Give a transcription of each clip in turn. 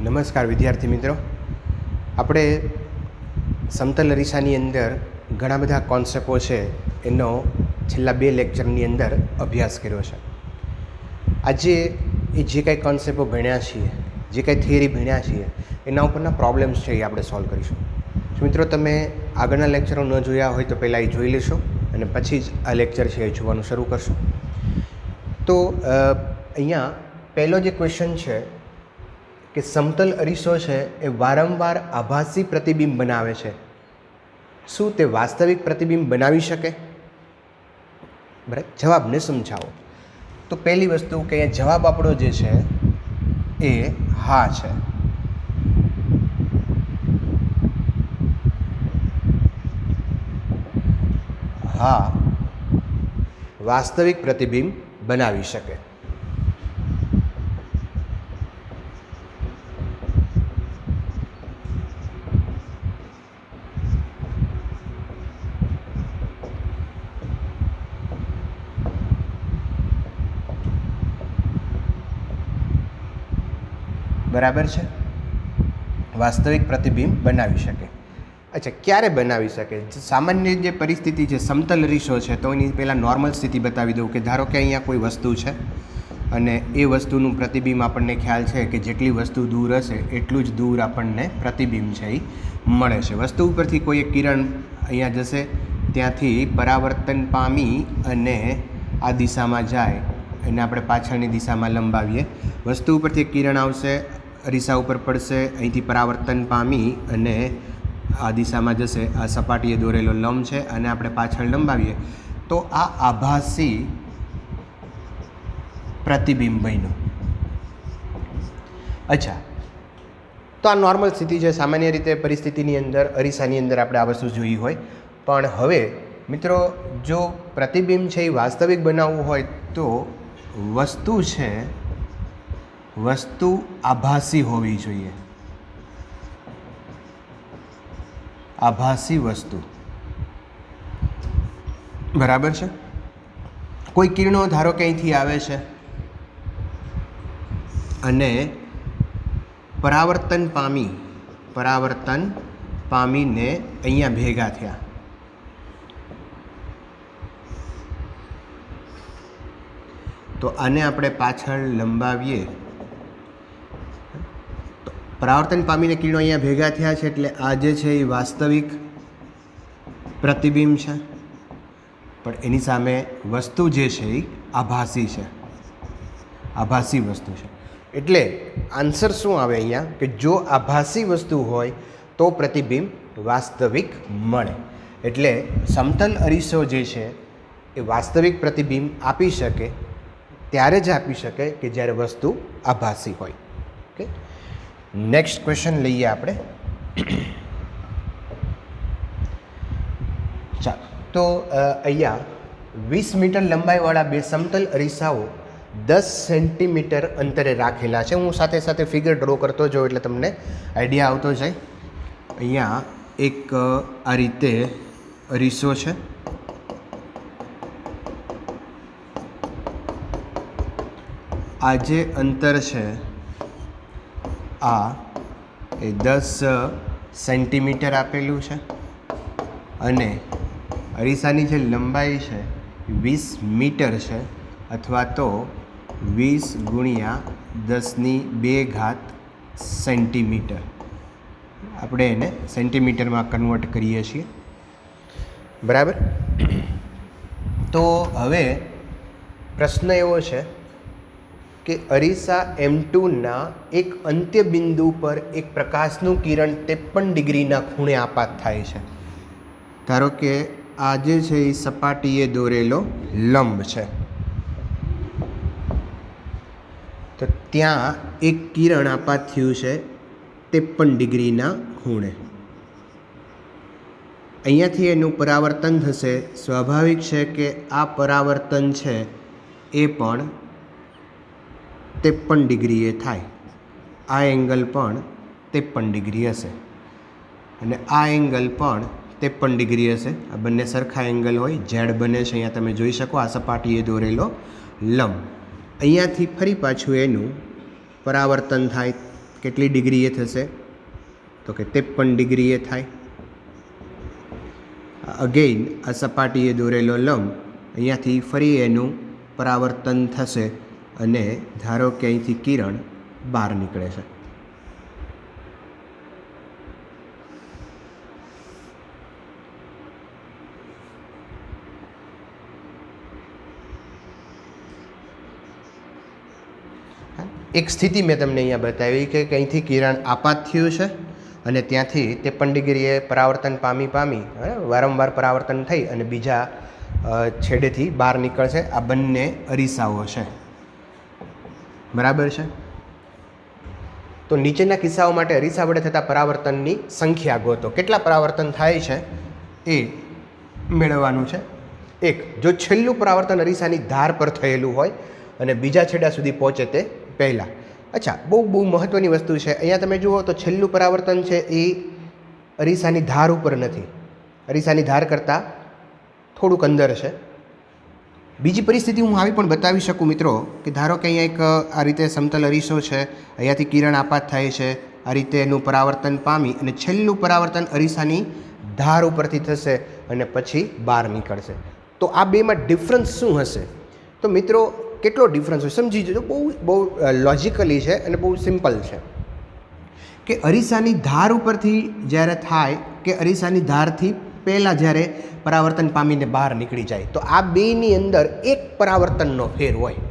નમસ્કાર વિદ્યાર્થી મિત્રો, આપણે સમતલ અરીસાની અંદર ઘણા બધા કોન્સેપ્ટો છે એનો છેલ્લા 2 લેક્ચરની અંદર અભ્યાસ કર્યો છે. આજે એ જે કાંઈ કોન્સેપ્ટો ભણ્યા છીએ, જે કાંઈ થિયરી ભણ્યા છીએ, એના ઉપરના પ્રોબ્લેમ્સ છે એ આપણે સોલ્વ કરીશું. મિત્રો, તમે આગળના લેક્ચરો ન જોયા હોય તો પહેલાં એ જોઈ લેશો અને પછી જ આ લેક્ચર છે એ જોવાનું શરૂ કરશો. તો અહીંયા પહેલો જે ક્વેશ્ચન છે કે સમતલ અરીસો છે એ વારંવાર આભાસી પ્રતિબિંબ બનાવે છે. શું તે વાસ્તવિક પ્રતિબિંબ બનાવી શકે? બરાબર, જવાબને સમજાવો. તો પહેલી વસ્તુ કે અહીંયા જવાબ આપણો જે છે એ હા છે. હા, વાસ્તવિક પ્રતિબિંબ બનાવી શકે. બરાબર છે, વાસ્તવિક પ્રતિબિંબ બનાવી શકે. અચ્છા, ક્યારે બનાવી શકે? સામાન્ય જે પરિસ્થિતિ છે, સમતલ અરીસો છે, તો એની પહેલાં નોર્મલ સ્થિતિ બતાવી દઉં કે ધારો કે અહીંયા કોઈ વસ્તુ છે અને એ વસ્તુનું પ્રતિબિંબ આપણને ખ્યાલ છે કે જેટલી વસ્તુ દૂર હશે એટલું જ દૂર આપણને પ્રતિબિંબ છે એ મળે છે. વસ્તુ ઉપરથી કોઈ એક કિરણ અહીંયા જશે, ત્યાંથી પરાવર્તન પામી અને આ દિશામાં જાય, એને આપણે પાછળની દિશામાં લંબાવીએ. વસ્તુ ઉપરથી એક કિરણ આવશે, અરીસા ઉપર પડશે, અહીંથી પરાવર્તન પામી અને આ દિશામાં જશે. આ સપાટીએ દોરેલો લંબ છે અને આપણે પાછળ લંબાવીએ તો આ આભાસી પ્રતિબિંબ બન્યું. અચ્છા, તો આ નોર્મલ સ્થિતિ છે. સામાન્ય રીતે પરિસ્થિતિની અંદર અરીસાની અંદર આપણે આ વસ્તુ જોઈ હોય. પણ હવે મિત્રો, જો પ્રતિબિંબ છે એ વાસ્તવિક બનાવવું હોય તો વસ્તુ છે, વસ્તુ આભાસી હોવી જોઈએ. આભાસી વસ્તુ, બરાબર છે. કોઈ કિરણો ધારો કે અહીંથી આવે છે અને પરાવર્તન પામીને અહીંયા ભેગા થયા. તો આને આપણે પાછળ લંબાવીએ. પરાવર્તન પામીને કિરણો અહીંયા ભેગા થયા છે એટલે આ જે છે એ વાસ્તવિક પ્રતિબિંબ છે, પણ એની સામે વસ્તુ જે છે એ આભાસી છે, આભાસી વસ્તુ છે. એટલે આન્સર શું આવે અહીંયા કે જો આભાસી વસ્તુ હોય તો પ્રતિબિંબ વાસ્તવિક મળે. એટલે સમતલ અરીસો જે છે એ વાસ્તવિક પ્રતિબિંબ આપી શકે ત્યારે જ આપી શકે કે જ્યારે વસ્તુ આભાસી હોય. ઓકે, નેક્સ્ટ ક્વેશ્ચન લઈએ આપણે. ચાલો, તો અહીંયા 20 મીટર લંબાઈવાળા બે સમતલ અરીસાઓ 10 સેન્ટીમીટર અંતરે રાખેલા છે. હું સાથે સાથે ફિગર ડ્રો કરતો જાઉં એટલે તમને આઈડિયા આવતો જાય. અહીંયા એક આ રીતે અરીસો છે, આ જે અંતર છે આ એ 10 સેન્ટીમીટર આપેલું છે અને અરીસાની જે લંબાઈ છે 20 મીટર છે, અથવા તો 20 ગુણ્યા 10⁻2 સેન્ટીમીટર. આપણે એને સેન્ટીમીટરમાં કન્વર્ટ કરીએ છીએ. બરાબર. તો હવે પ્રશ્ન એવો છે કે અરીસા M2ના એક અંત્ય બિંદુ પર એક પ્રકાશનું કિરણ 53 ડિગ્રીના ખૂણે આપાત થાય છે. ધારો કે આ જે છે એ સપાટીએ દોરેલો લંબ છે, તો ત્યાં એક કિરણ આપાત થયું છે 53 ડિગ્રીના ખૂણે. અહીંયાથી એનું પરાવર્તન થશે. સ્વાભાવિક છે કે આ પરાવર્તન છે એ પણ 53 ડિગ્રીએ થાય. આ એંગલ પણ 53 ડિગ્રી હશે અને આ એંગલ પણ 53 ડિગ્રી હશે. આ બંને સરખા એંગલ હોય, ઝેડ બને છે. અહીંયા તમે જોઈ શકો આ સપાટીએ દોરેલો લંબ. અહીંયાથી ફરી પાછું એનું પરાવર્તન થાય કેટલી ડિગ્રીએ થશે? તો કે 53 ડિગ્રીએ થાય. અગેઇન આ સપાટીએ દોરેલો લંબ અહીંયાથી ફરી એનું પરાવર્તન થશે અને ધારો કે અહીંથી કિરણ બહાર નીકળે છે. એક સ્થિતિ મેં તમને અહીંયા બતાવી કે કંઈથી કિરણ આપાત થયું છે અને ત્યાંથી 53 ડિગ્રીએ પરાવર્તન પામી વારંવાર પરાવર્તન થઈ અને બીજા છેડેથી બહાર નીકળશે. આ બંને અરીસાઓ છે, બરાબર છે. તો નીચેના કિસ્સાઓ માટે અરીસા વડે થતા પરાવર્તનની સંખ્યા ગોતો. કેટલા પરાવર્તન થાય છે એ મેળવવાનું છે. એક, જો છેલ્લું પરાવર્તન અરીસાની ધાર પર થયેલું હોય અને બીજા છેડા સુધી પહોંચે તે પહેલાં. અચ્છા, બહુ મહત્ત્વની વસ્તુ છે. અહીંયા તમે જુઓ તો છેલ્લું પરાવર્તન છે એ અરીસાની ધાર ઉપર નથી, અરીસાની ધાર કરતાં થોડુંક અંદર છે. બીજી પરિસ્થિતિ હું આવી પણ બતાવી શકું મિત્રો કે ધારો કે અહીંયા એક આ રીતે સમતલ અરીસો છે, અહીંયાથી કિરણ આપાત થાય છે, આ રીતે એનું પરાવર્તન પામી અને છેલ્લું પરાવર્તન અરીસાની ધાર ઉપરથી થશે અને પછી બહાર નીકળશે. તો આ બેમાં ડિફરન્સ શું હશે? તો મિત્રો કેટલો ડિફરન્સ હોય સમજી જજો. બહુ લોજિકલી છે અને બહુ સિમ્પલ છે કે અરીસાની ધાર ઉપરથી જ્યારે થાય કે અરીસાની ધારથી પહેલાં જ્યારે પરાવર્તન પામીને બહાર નીકળી જાય તો આ બેની અંદર એક પરાવર્તનનો ફેર હોય.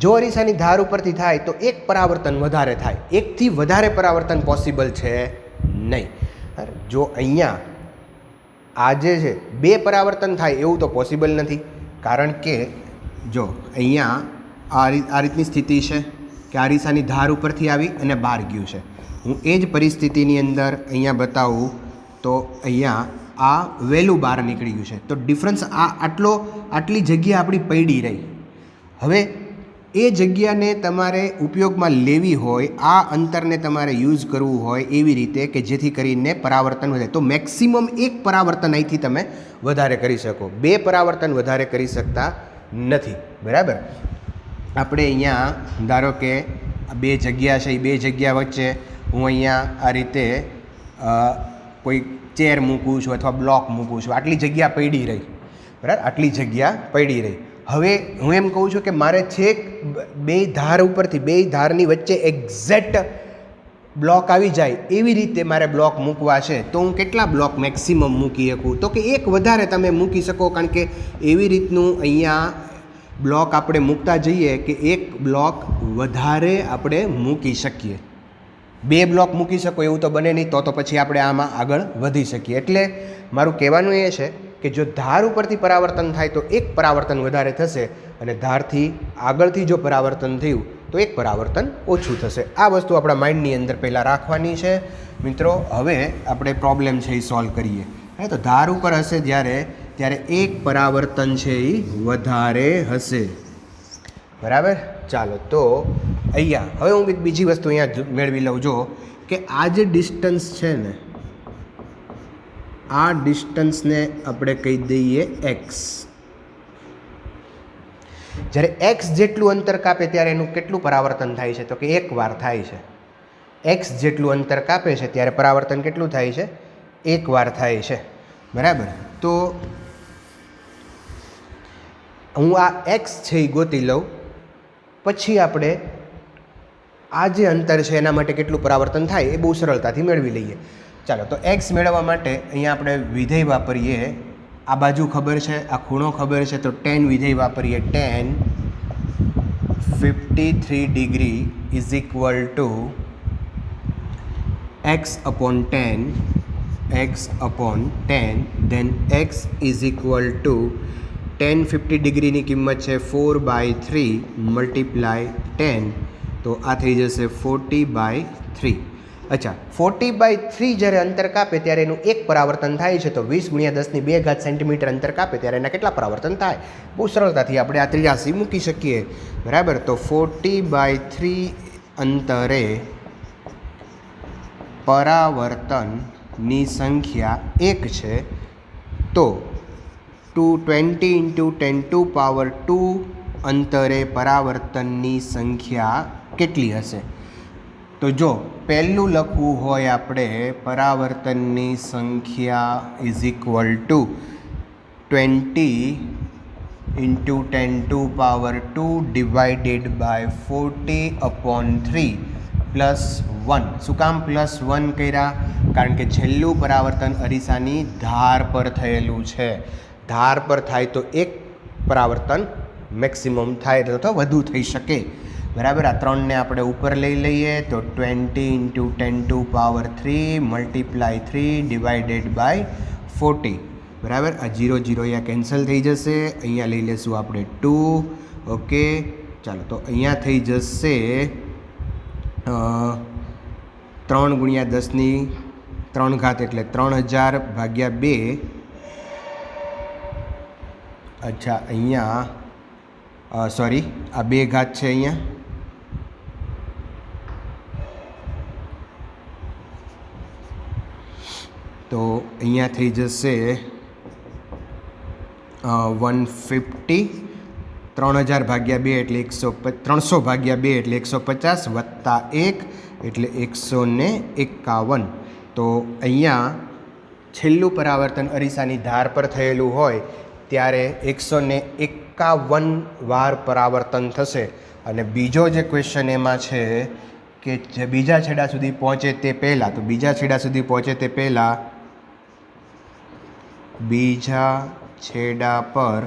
જો અરીસાની ધાર ઉપરથી થાય તો એક પરાવર્તન વધારે થાય, એકથી વધારે પરાવર્તન પોસિબલ છે નહીં. જો અહીંયા આ જે છે બે પરાવર્તન થાય એવું તો પોસિબલ નથી, કારણ કે જો અહીંયા આ રીતની સ્થિતિ છે કે અરીસાની ધાર ઉપરથી આવી અને બહાર ગયું છે. હું એ જ પરિસ્થિતિની અંદર અહીંયા બતાવું તો અહીંયા આ વહેલું બહાર નીકળી ગયું છે. તો ડિફરન્સ આટલી જગ્યા આપણી પડી રહી. હવે એ જગ્યાને તમારે ઉપયોગમાં લેવી હોય, આ અંતરને તમારે યુઝ કરવું હોય એવી રીતે કે જેથી કરીને પરાવર્તન વધે. તો મેક્સિમમ એક પરાવર્તન અહીંથી તમે વધારે કરી શકો, બે પરાવર્તન વધારે કરી શકતા નથી, બરાબર. આપણે અહીંયા ધારો કે બે જગ્યા છે, એ બે જગ્યા વચ્ચે હું અહીંયા આ રીતે કોઈ ચેર મૂકું છું અથવા બ્લોક મૂકું છું, આટલી જગ્યા પડી રહી, બરાબર, આટલી જગ્યા પડી રહી. હવે હું એમ કહું છું કે મારે છેક બે ધાર ઉપરથી બે ધારની વચ્ચે એક્ઝેક્ટ બ્લોક આવી જાય એવી રીતે મારે બ્લોક મૂકવા છે, તો હું કેટલા બ્લોક મેક્સિમમ મૂકી શકું? તો કે એક વધારે તમે મૂકી શકો, કારણ કે એવી રીતનું અહીંયા બ્લોક આપણે મૂકતા જઈએ કે એક બ્લોક વધારે આપણે મૂકી શકીએ. બે બ્લોક મૂકી શકો એવું તો બને નહીં, તો પછી આપણે આમાં આગળ વધી શકીએ. એટલે મારું કહેવાનું એ છે કે જો ધાર ઉપરથી પરાવર્તન થાય તો એક પરાવર્તન વધારે થશે અને ધારથી આગળથી જો પરાવર્તન થયું તો એક પરાવર્તન ઓછું થશે. આ વસ્તુ આપણા માઇન્ડની અંદર પહેલાં રાખવાની છે મિત્રો. હવે આપણે પ્રોબ્લેમ છે એ સોલ્વ કરીએ. તો ધાર ઉપર હશે ત્યારે એક પરાવર્તન છે એ વધારે હશે, બરાબર. ચાલો, તો અહીંયા હવે હું બીજી વસ્તુ અહીંયા મેળવી લઉં. જો કે આ જે ડિસ્ટન્સ છે ને, આ ડિસ્ટન્સને આપણે કહી દઈએ એક્સ. જ્યારે એક્સ જેટલું અંતર કાપે ત્યારે એનું કેટલું પરાવર્તન થાય છે? તો કે એક વાર થાય છે. એક્સ જેટલું અંતર કાપે છે ત્યારે પરાવર્તન કેટલું થાય છે? એક વાર થાય છે, બરાબર. તો હું આ એક્સ છે એ ગોતી લઉં, પછી આપણે આ જે અંતર છે એના માટે કેટલું પરાવર્તન થાય એ બહુ સરળતાથી મેળવી લઈએ. ચાલો, તો એક્સ મેળવવા માટે અહીંયા આપણે વિધેય વાપરીએ. આ બાજુ ખબર છે, આ ખૂણો ખબર છે, તો tan વિધેય વાપરીએ. tan 53 degree is equal two x/tan, then x is equal two tan 50 ડિગ્રીની કિંમત છે 4/3 મલ્ટીપ્લાય 10, તો આ થઈ જશે 40/3. અચ્છા, 40/3 જ્યારે અંતર કાપે ત્યારે એનું એક પરાવર્તન થાય છે, તો 20 × 10⁵ સેન્ટીમીટર અંતર કાપે ત્યારે એના કેટલા પરાવર્તન થાય? બહુ સરળતાથી આપણે આ 83 મૂકી શકીએ, બરાબર. તો 40/3 અંતરે પરાવર્તનની સંખ્યા 1 છે, તો 220 × 10⁻². અંતરે પરાવર્તનની સંખ્યા કેટલી હશે? તો જો પહેલું લખવું હોય આપણે પરાવર્તનની સંખ્યા is equal two 20 into 10⁻² divided by 40/3 plus 1. શું કામ પ્લસ 1 કર્યા? કારણ કે છેલ્લું પરાવર્તન અરીસાની ધાર પર થયેલું છે. ધાર પર થાય તો એક પરાવર્તન મેક્સિમમ થાય તો વધુ થઈ શકે. બરાબર. આ 3ને આપણે ઉપર લઈ લઈએ તો 20 into 10⁻³ multiply 3 divided by 40. બરાબર. આ 0 0 અહીંયા કેન્સલ થઈ જશે. અહીંયા લઈ લેશું આપણે 2. ઓકે, ચાલો તો અહીંયા થઈ જશે 3 × 10⁻³ એટલે 3000/2. અચ્છા, અહીંયા સોરી, આ 2 ઘાત છે અહીંયા. તો અહીંયા થઈ જશે 150. 3000/2 એટલે 300/2 એટલે 150 વત્તા 1 એટલે 151. તો અહીંયા છેલ્લું પરાવર્તન અરીસાની ધાર પર થયેલું હોય ત્યારે 151 વાર પરાવર્તન થશે. અને બીજો જે ક્વેશ્ચન એમાં છે કે જે બીજા છેડા સુધી પહોંચે તે પહેલાં, તો બીજા છેડા સુધી પહોંચે તે પહેલાં બીજા છેડા પર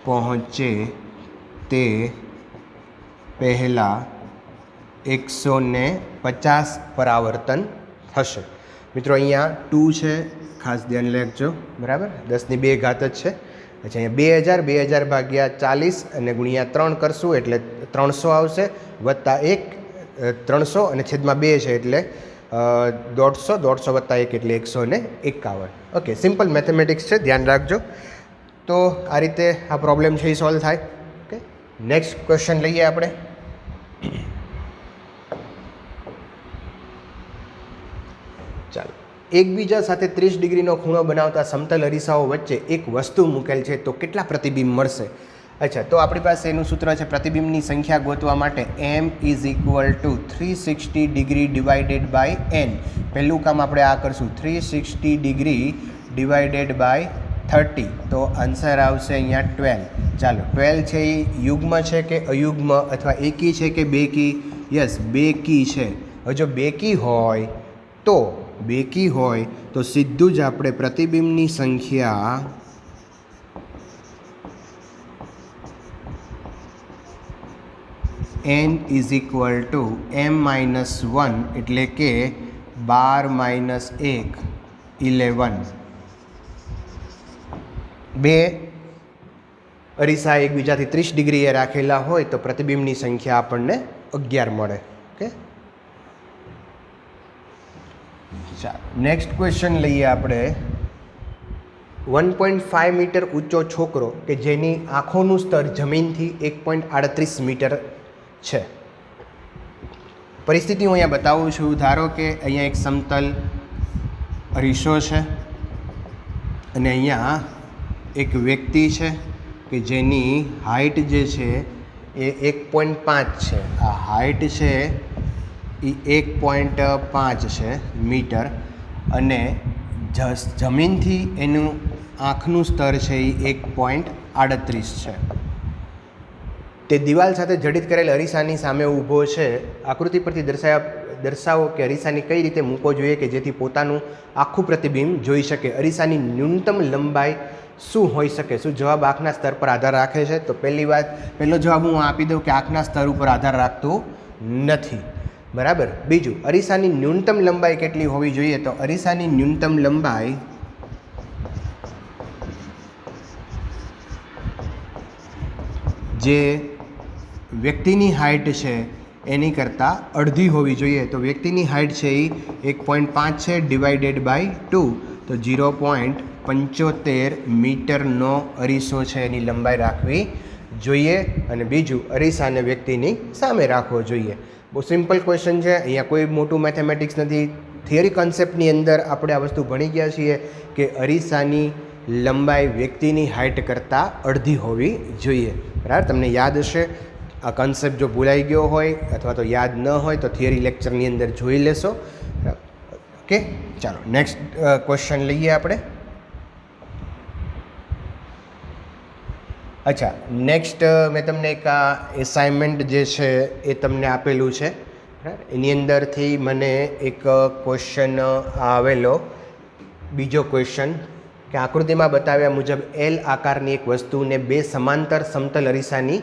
પહોંચે તે પહેલાં 150 પરાવર્તન થશે. મિત્રો અહીંયા 2 છે, ખાસ ધ્યાન રાખજો. બરાબર. 10⁻2 જ છે. અચ્છા, અહીંયા 2000 અને ગુણ્યા 3 કરશું એટલે 300 આવશે, વત્તા 1 300 અને છેદમાં 2 છે એટલે 150 વત્તા 1 એટલે 151. ઓકે, સિમ્પલ મેથેમેટિક્સ છે, ધ્યાન રાખજો. તો આ રીતે આ પ્રોબ્લેમ છે એ સોલ્વ થાય. ઓકે, નેક્સ્ટ ક્વેશ્ચન લઈએ આપણે. ચાલો, એકબીજા સાથે 30 ડિગ્રીનો ખૂણો બનાવતા સમતલ અરીસાઓ વચ્ચે એક વસ્તુ મૂકેલ છે તો કેટલા પ્રતિબિંબ મળશે? અચ્છા, તો આપણી પાસે એનું સૂત્ર છે પ્રતિબિંબની સંખ્યા ગોતવા માટે m = 360 degree divided by n. પહેલું કામ આપણે આ કરશું, 360 ડિગ્રી ડિવાઇડેડ બાય 30. તો આન્સર આવશે અહીંયા 12. ચાલો, 12 છે એ યુગ્મ છે કે અયુગ્મ અથવા એકી છે કે બેકી? યસ, બેકી છે. હવે જો બેકી હોય તો સીધું જ આપણે પ્રતિબિંબની સંખ્યા n = m-1 એટલે કે 12 - 1 11. બે અરીસા એકબીજાથી 30 ડિગ્રીએ રાખેલા હોય તો પ્રતિબિંબની સંખ્યા આપણને 11 મળે. ઓકે, ચાલો નેક્સ્ટ ક્વેશ્ચન લઈએ આપણે. 1.5 મીટર ઊંચો છોકરો કે જેની આંખોનું સ્તર જમીનથી 1.38 મીટર છે. પરિસ્થિતિ હું અહીંયા બતાવું છું. ધારો કે અહીંયા એક સમતલ અરીસો છે અને અહીંયા એક વ્યક્તિ છે કે જેની હાઇટ જે છે એ 1.5 છે. આ હાઇટ છે એ 1.5 છે મીટર અને જમીનથી એનું આંખનું સ્તર છે એ 1.38 છે. તે દિવાલ સાથે જડિત કરેલ અરીસાની સામે ઊભો છે. આકૃતિ પરથી દર્શાવો કે અરીસાની કઈ રીતે મૂકવો જોઈએ કે જેથી પોતાનું આખું પ્રતિબિંબ જોઈ શકે. અરીસાની ન્યૂનતમ લંબાઈ શું હોઈ શકે? શું જવાબ આંખના સ્તર પર આધાર રાખે છે? તો પહેલો જવાબ હું આપી દઉં કે આંખના સ્તર ઉપર આધાર રાખતું નથી. બરાબર. બીજું, અરીસાની ન્યૂનતમ લંબાઈ કેટલી હોવી જોઈએ? તો અરીસાની ન્યૂનતમ લંબાઈ જે વ્યક્તિની હાઇટ છે એની કરતાં અડધી હોવી જોઈએ. તો વ્યક્તિની હાઇટ છે એ 1.5 છે ડિવાઇડેડ બાય 2 તો 0.75 મીટરનો અરીસો છે એની લંબાઈ રાખવી જોઈએ. અને બીજું, અરીસાને વ્યક્તિની સામે રાખવો જોઈએ. બહુ સિમ્પલ ક્વેશ્ચન છે. અહીંયા કોઈ મોટું મેથેમેટિક્સ નથી. થિયરી કોન્સેપ્ટની અંદર આપણે આ વસ્તુ ભણી ગયા છીએ કે અરીસાની લંબાઈ વ્યક્તિની હાઇટ કરતાં અડધી હોવી જોઈએ. બરાબર, તમને યાદ હશે આ કન્સેપ્ટ જો ભૂલાઈ ગયો હોય અથવા તો યાદ ન હોય તો થિયરી લેક્ચરની અંદર જોઈ લેશો. ઓકે, ચાલો નેક્સ્ટ ક્વેશ્ચન લઈએ આપણે. અચ્છા, નેક્સ્ટ મેં તમને એક આ એસાઇનમેન્ટ જે છે એ તમને આપેલું છે. એની અંદરથી મને એક ક્વેશ્ચન આવેલો, બીજો ક્વેશ્ચન કે આકૃતિમાં બતાવ્યા મુજબ એલ આકારની એક વસ્તુને બે સમાંતર સમતલ અરીસાની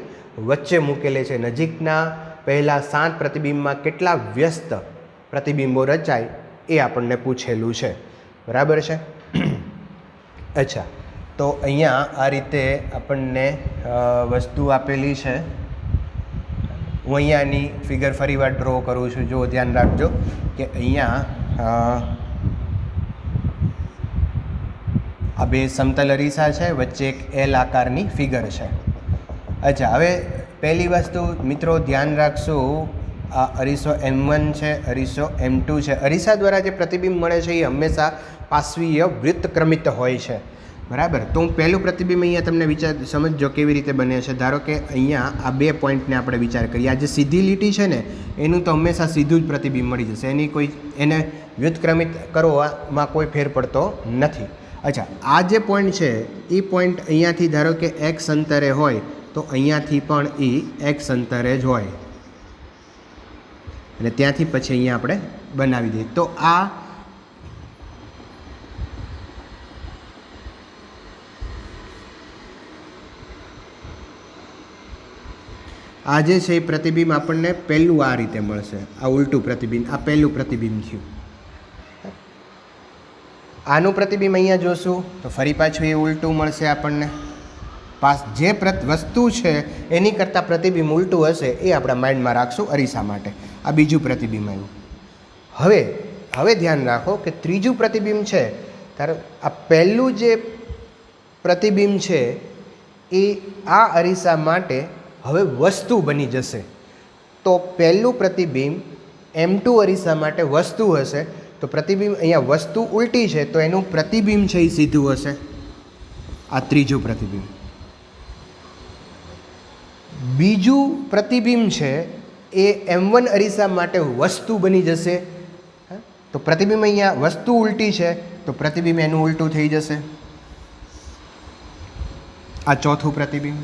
વચ્ચે મૂકેલે છે. નજીકના પહેલાં 7 પ્રતિબિંબમાં કેટલા વ્યસ્ત પ્રતિબિંબો રચાય એ આપણને પૂછેલું છે. બરાબર છે. અચ્છા, તો અહીંયા આ રીતે આપણને વસ્તુ આપેલી છે. હું અહીંયાની ફિગર ફરીવાર ડ્રો કરું છું. જો ધ્યાન રાખજો કે અહીંયા આ બે સમતલ અરીસા છે, વચ્ચે એક એલ આકારની ફિગર છે. અચ્છા, હવે પહેલી વસ્તુ મિત્રો ધ્યાન રાખશું, આ અરીસો M1 છે, અરીસો M2 છે. અરીસા દ્વારા જે પ્રતિબિંબ મળે છે એ હંમેશા પાર્શ્વીય વૃત્તક્રમિત હોય છે. બરાબર. તો હું પહેલું પ્રતિબિંબ અહીંયા તમને સમજજો કેવી રીતે બને છે. ધારો કે અહીંયા આ બે પોઈન્ટને આપણે વિચાર કરીએ. આ જે સીધી લીટી છે ને એનું તો હંમેશા સીધું જ પ્રતિબિંબ મળી જશે, એની કોઈ એને વ્યુત્ક્રમિત કરવામાં કોઈ ફેર પડતો નથી. અચ્છા, આ જે પોઈન્ટ છે એ પોઈન્ટ અહીંયાથી ધારો કે x અંતરે હોય તો અહીંયાથી પણ એ x અંતરે જ હોય અને ત્યાંથી પછી અહીંયા આપણે બનાવી દઈએ. તો આ જે છે એ પ્રતિબિંબ આપણને પહેલું આ રીતે મળશે. આ ઉલટું પ્રતિબિંબ, આ પહેલું પ્રતિબિંબ થયું. આનું પ્રતિબિંબ અહીંયા જોશું તો ફરી પાછું એ ઉલટું મળશે આપણને. જે વસ્તુ છે એની કરતાં પ્રતિબિંબ ઉલટું હશે એ આપણા માઇન્ડમાં રાખશું અરીસા માટે. આ બીજું પ્રતિબિંબ આવ્યું. હવે ધ્યાન રાખો કે ત્રીજું પ્રતિબિંબ છે, તારે આ પહેલું જે પ્રતિબિંબ છે એ આ અરીસા માટે હવે વસ્તુ બની જશે. તો પહેલું પ્રતિબિંબ M2 અરીસા માટે વસ્તુ હશે, તો પ્રતિબિંબ અહીંયા વસ્તુ ઉલટી છે તો એનું પ્રતિબિંબ છે એ સીધું હશે. આ ત્રીજું પ્રતિબિંબ. બીજું પ્રતિબિંબ છે એ M1 અરીસા માટે વસ્તુ બની જશે. તો પ્રતિબિંબ અહીંયા વસ્તુ ઉલટી છે તો પ્રતિબિંબ એનું ઉલટું થઈ જશે. આ ચોથું પ્રતિબિંબ.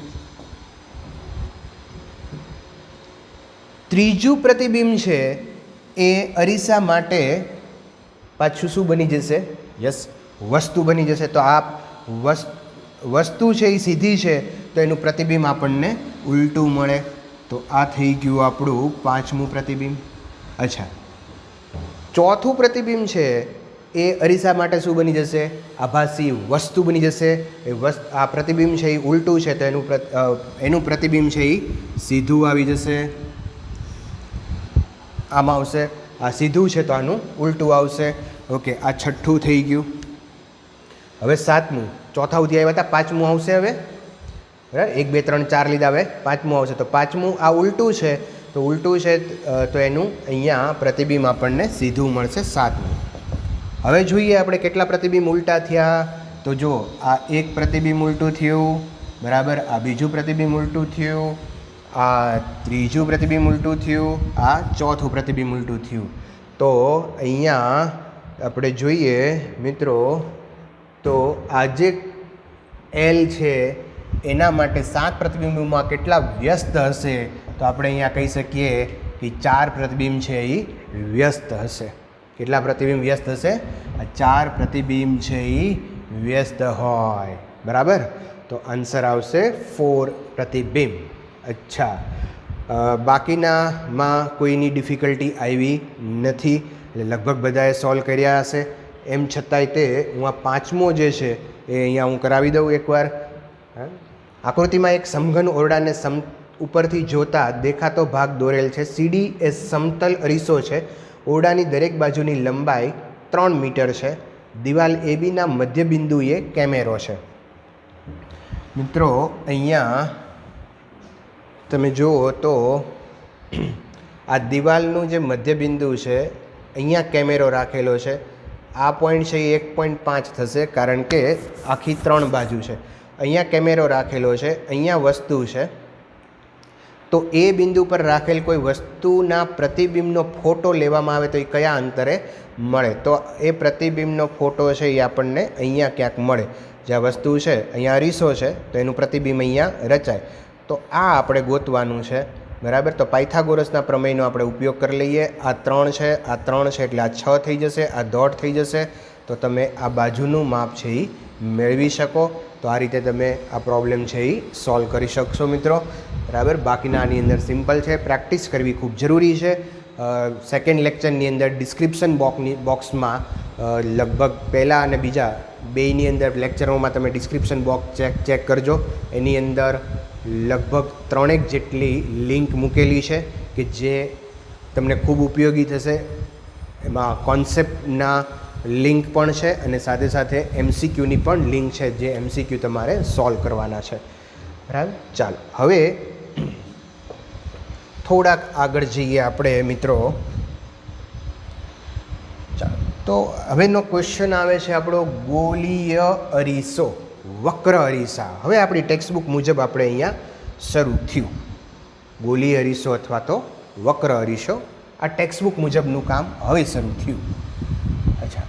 ત્રીજું પ્રતિબિંબ છે એ અરીસા માટે પાછું શું બની જશે? યસ, વસ્તુ બની જશે. તો આ વસ્તુ છે એ સીધી છે તો એનું પ્રતિબિંબ આપણને ઉલટું મળે. તો આ થઈ ગયું આપણું પાંચમું પ્રતિબિંબ. અચ્છા, ચોથું પ્રતિબિંબ છે એ અરીસા માટે શું બની જશે? આભાસી વસ્તુ બની જશે. આ પ્રતિબિંબ છે એ ઉલટું છે તો એનું પ્રતિબિંબ છે એ સીધું આવી જશે. આમાં આવશે. આ સીધું છે તો આનું ઉલટું આવશે. ઓકે, આ છઠ્ઠું થઈ ગયું. હવે સાતમું. ચોથા સુધી આવ્યા હતા, પાંચમું આવશે હવે. બરાબર, 1 2 3 4 લીધા, હવે પાંચમું આવશે. તો પાંચમું આ ઉલટું છે તો ઉલટું છે તો એનું અહીંયા પ્રતિબિંબ આપણને સીધું મળશે, સાતમું. હવે જોઈએ આપણે કેટલા પ્રતિબિંબ ઉલટા થયા. તો જો આ એક પ્રતિબિંબ ઉલટું થયું, બરાબર, આ બીજું પ્રતિબિંબ ઉલટું થયું, આ ત્રીજું પ્રતિબિંબ ઉલટું થયું, આ ચોથું પ્રતિબિંબ ઉલટું થયું. તો અહીંયા આપણે જોઈએ મિત્રો, તો આ જે એલ છે એના માટે 7 પ્રતિબિંબોમાં કેટલા વ્યસ્ત હશે? તો આપણે અહીંયા કહી શકીએ કે 4 પ્રતિબિંબ છે એ વ્યસ્ત હશે. કેટલા પ્રતિબિંબ વ્યસ્ત હશે? આ 4 પ્રતિબિંબ છે એ વ્યસ્ત હોય. બરાબર, તો આન્સર આવશે 4 પ્રતિબિંબ. અચ્છા, બાકીનામાં કોઈની ડિફિકલ્ટી આવી નથી, એટલે લગભગ બધાએ સોલ્વ કર્યા હશે. એમ છતાંય તે હું આ પાંચમો જે છે એ અહીંયા હું કરાવી દઉં એકવાર. આકૃતિમાં એક સમઘન ઓરડાને ઉપરથી જોતા દેખાતો ભાગ દોરેલ છે. સીડી એ સમતલ અરીસો છે. ઓરડાની દરેક બાજુની લંબાઈ 3 મીટર છે. દિવાલ એબીના મધ્ય બિંદુએ કેમેરો છે. મિત્રો અહીંયા તમે જુઓ તો આ દિવાલનું જે મધ્ય બિંદુ છે અહીંયા કેમેરો રાખેલો છે. આ પોઈન્ટ છે એ 1.5 થશે કારણ કે આખી 3 બાજુ છે. અહીંયા કેમેરો રાખેલો છે, અહીંયા વસ્તુ છે. તો એ બિંદુ પર રાખેલ કોઈ વસ્તુના પ્રતિબિંબનો ફોટો લેવામાં આવે તો એ કયા અંતરે મળે? તો એ પ્રતિબિંબનો ફોટો છે એ આપણને અહીંયા ક્યાંક મળે. જે આ વસ્તુ છે અહીંયા અરીસો છે તો એનું પ્રતિબિંબ અહીંયા રચાય. તો આ આપણે ગોતવાનું છે, બરાબર. તો પાયથાગોરસના પ્રમેયનો આપણે ઉપયોગ કરી લઈએ. આ 3 છે, આ 3 છે એટલે આ 6 થઈ જશે, આ 1.5 થઈ જશે. તો તમે આ બાજુનું માપ છે એ મેળવી શકો. તો આ રીતે તમે આ પ્રોબ્લેમ છે એ સોલ્વ કરી શકશો મિત્રો, બરાબર. બાકીના આની અંદર સિમ્પલ છે, પ્રેક્ટિસ કરવી ખૂબ જરૂરી છે. સેકન્ડ લેક્ચરની અંદર ડિસ્ક્રિપ્શન બોક્સમાં લગભગ પહેલાં અને બીજા બેયની અંદર લેક્ચરોમાં તમે ડિસ્ક્રિપ્શન બોક્સ ચેક કરજો. એની અંદર લગભગ 3 જેટલી લિંક મૂકેલી છે કે જે તમને ખૂબ ઉપયોગી થશે. એમાં કોન્સેપ્ટના લિંક પણ છે અને સાથે સાથે MCQની પણ લિંક છે, જે MCQ તમારે સોલ્વ કરવાના છે, બરાબર. ચાલો હવે થોડાક આગળ જઈએ આપણે મિત્રો. ચાલો તો હવેનો ક્વેશ્ચન આવે છે આપણો ગોળીય અરીસો, વક્ર અરીસા. હવે આપણી ટેક્સ્ટબુક મુજબ આપણે અહીંયા શરૂ થયું. ગોળીય અરીસો અથવા તો વક્ર અરીસો, આ ટેક્સ્ટબુક મુજબનું કામ હવે શરૂ થયું. અચ્છા,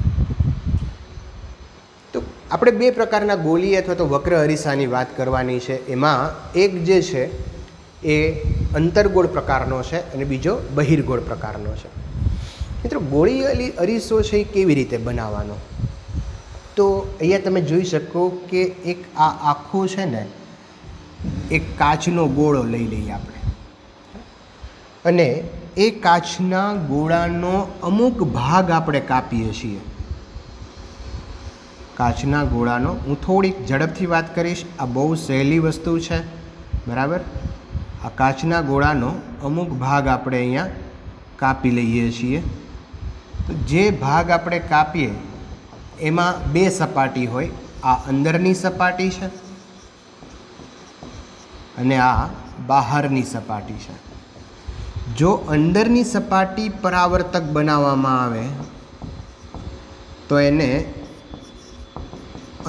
તો આપણે 2 પ્રકારના ગોળીય અથવા તો વક્ર અરીસાની વાત કરવાની છે. એમાં એક જે છે એ અંતર્ગોળ પ્રકારનો છે અને બીજો બહિર્ગોળ પ્રકારનો છે. મિત્રો ગોળીય અરીસો છે એ કેવી રીતે બનાવવાનો? તો અહીંયા તમે જોઈ શકો કે એક આ આખો છે ને એક કાચનો ગોળો લઈ લઈએ આપણે, અને એ કાચના ગોળાનો અમુક ભાગ આપણે કાપીએ છીએ. કાચના ગોળાનો, હું થોડીક ઝડપથી વાત કરીશ, આ બહુ સહેલી વસ્તુ છે, બરાબર. આ કાચના ગોળાનો અમુક ભાગ આપણે અહીંયા કાપી લઈએ છીએ. તો જે ભાગ આપણે કાપીએ એમાં 2 સપાટી હોય. આ અંદરની સપાટી છે અને આ બહારની સપાટી છે. જો અંદરની સપાટી પરાવર્તક બનાવવામાં આવે તો એને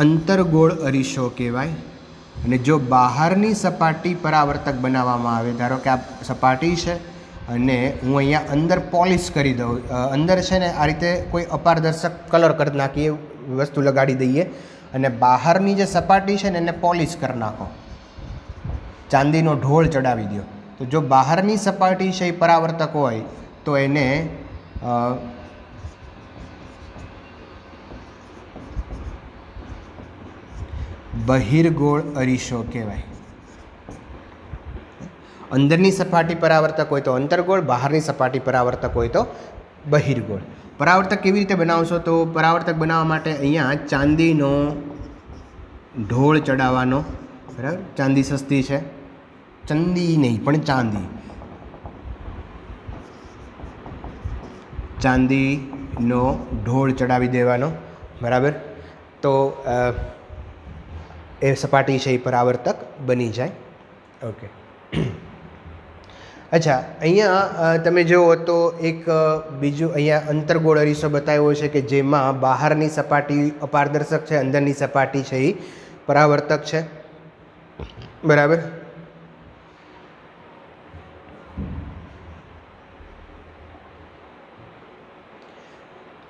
અંતર્ગોળ અરીસો કહેવાય, અને જો બહારની સપાટી પરાવર્તક બનાવવામાં આવે, ધારો કે આ સપાટી છે અને હું અહીંયા અંદર પોલિશ કરી દઉં, અંદર છે ને આ રીતે કોઈ અપારદર્શક કલર કરી નાખીએ, વસ્તુ લગાડી દઈએ, અને બહારની જે સપાટી છે ને એને પોલિશ કરી નાખો, ચાંદીનો ઢોળ ચડાવી દો. તો જો બહારની સપાટી છે એ પરાવર્તક હોય તો એને બહિર્ગોળ અરીસો કહેવાય. અંદરની સપાટી પરાવર્તક હોય તો અંતર્ગોળ, બહારની સપાટી પરાવર્તક હોય તો બહિર્ગોળ. પરાવર્તક કેવી રીતે બનાવશો? તો પરાવર્તક બનાવવા માટે અહીંયા ચાંદીનો ઢોળ ચડાવવાનો, બરાબર. ચાંદી સસ્તી છે, ચાંદી નહીં પણ ચાંદી, ચાંદીનો ઢોળ ચડાવી દેવાનો, બરાબર. તો એ સપાટી છે એ પરાવર્તક બની જાય. ઓકે. અચ્છા, અહીંયા તમે જુઓ તો એક બીજું અહીંયા અંતર્ગોળ અરીસો બતાવ્યો છે કે જેમાં બહારની સપાટી અપારદર્શક છે, અંદરની સપાટી છે એ પરાવર્તક છે, બરાબર.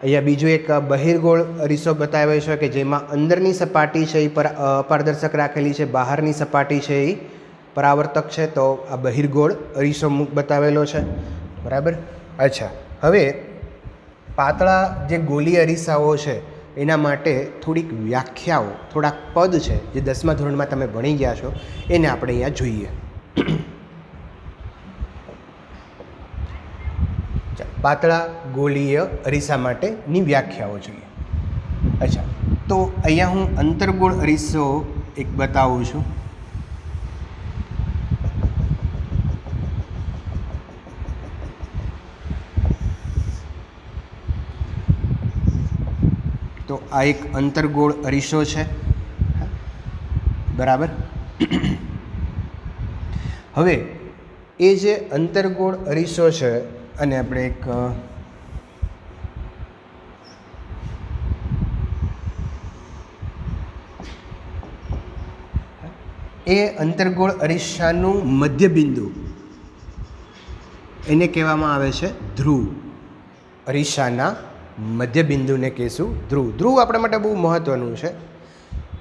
અહીંયા બીજું એક બહિર્ગોળ અરીસો બતાવ્યો છે કે જેમાં અંદરની સપાટી છે એ અપારદર્શક રાખેલી છે, બહારની સપાટી છે એ પરાવર્તક છે. તો આ બહિર્ગોળ અરીસો બતાવેલો છે, બરાબર. અચ્છા, હવે પાતળા જે ગોળીય અરીસાઓ છે એના માટે થોડીક વ્યાખ્યાઓ, થોડાક પદ છે જે 10મા ધોરણમાં તમે ભણી ગયા છો, એને આપણે અહીંયા જોઈએ. પાતળા ગોળીય અરીસા માટેની વ્યાખ્યાઓ જોઈએ. અચ્છા, તો અહીંયા હું અંતર્ગોળ અરીસો એક બતાવું છું. તો આ એક અંતર્ગોળ અરીસો છે, બરાબર. હવે એ જે અંતર્ગોળ અરીસો છે અને આપણે એક એ અંતર્ગોળ અરીસાનું મધ્યબિંદુ એને કહેવામાં આવે છે ધ્રુવ. અરીસાના મધ્યબિંદુને કહેશું ધ્રુવ. ધ્રુવ આપણા માટે બહુ મહત્ત્વનું છે,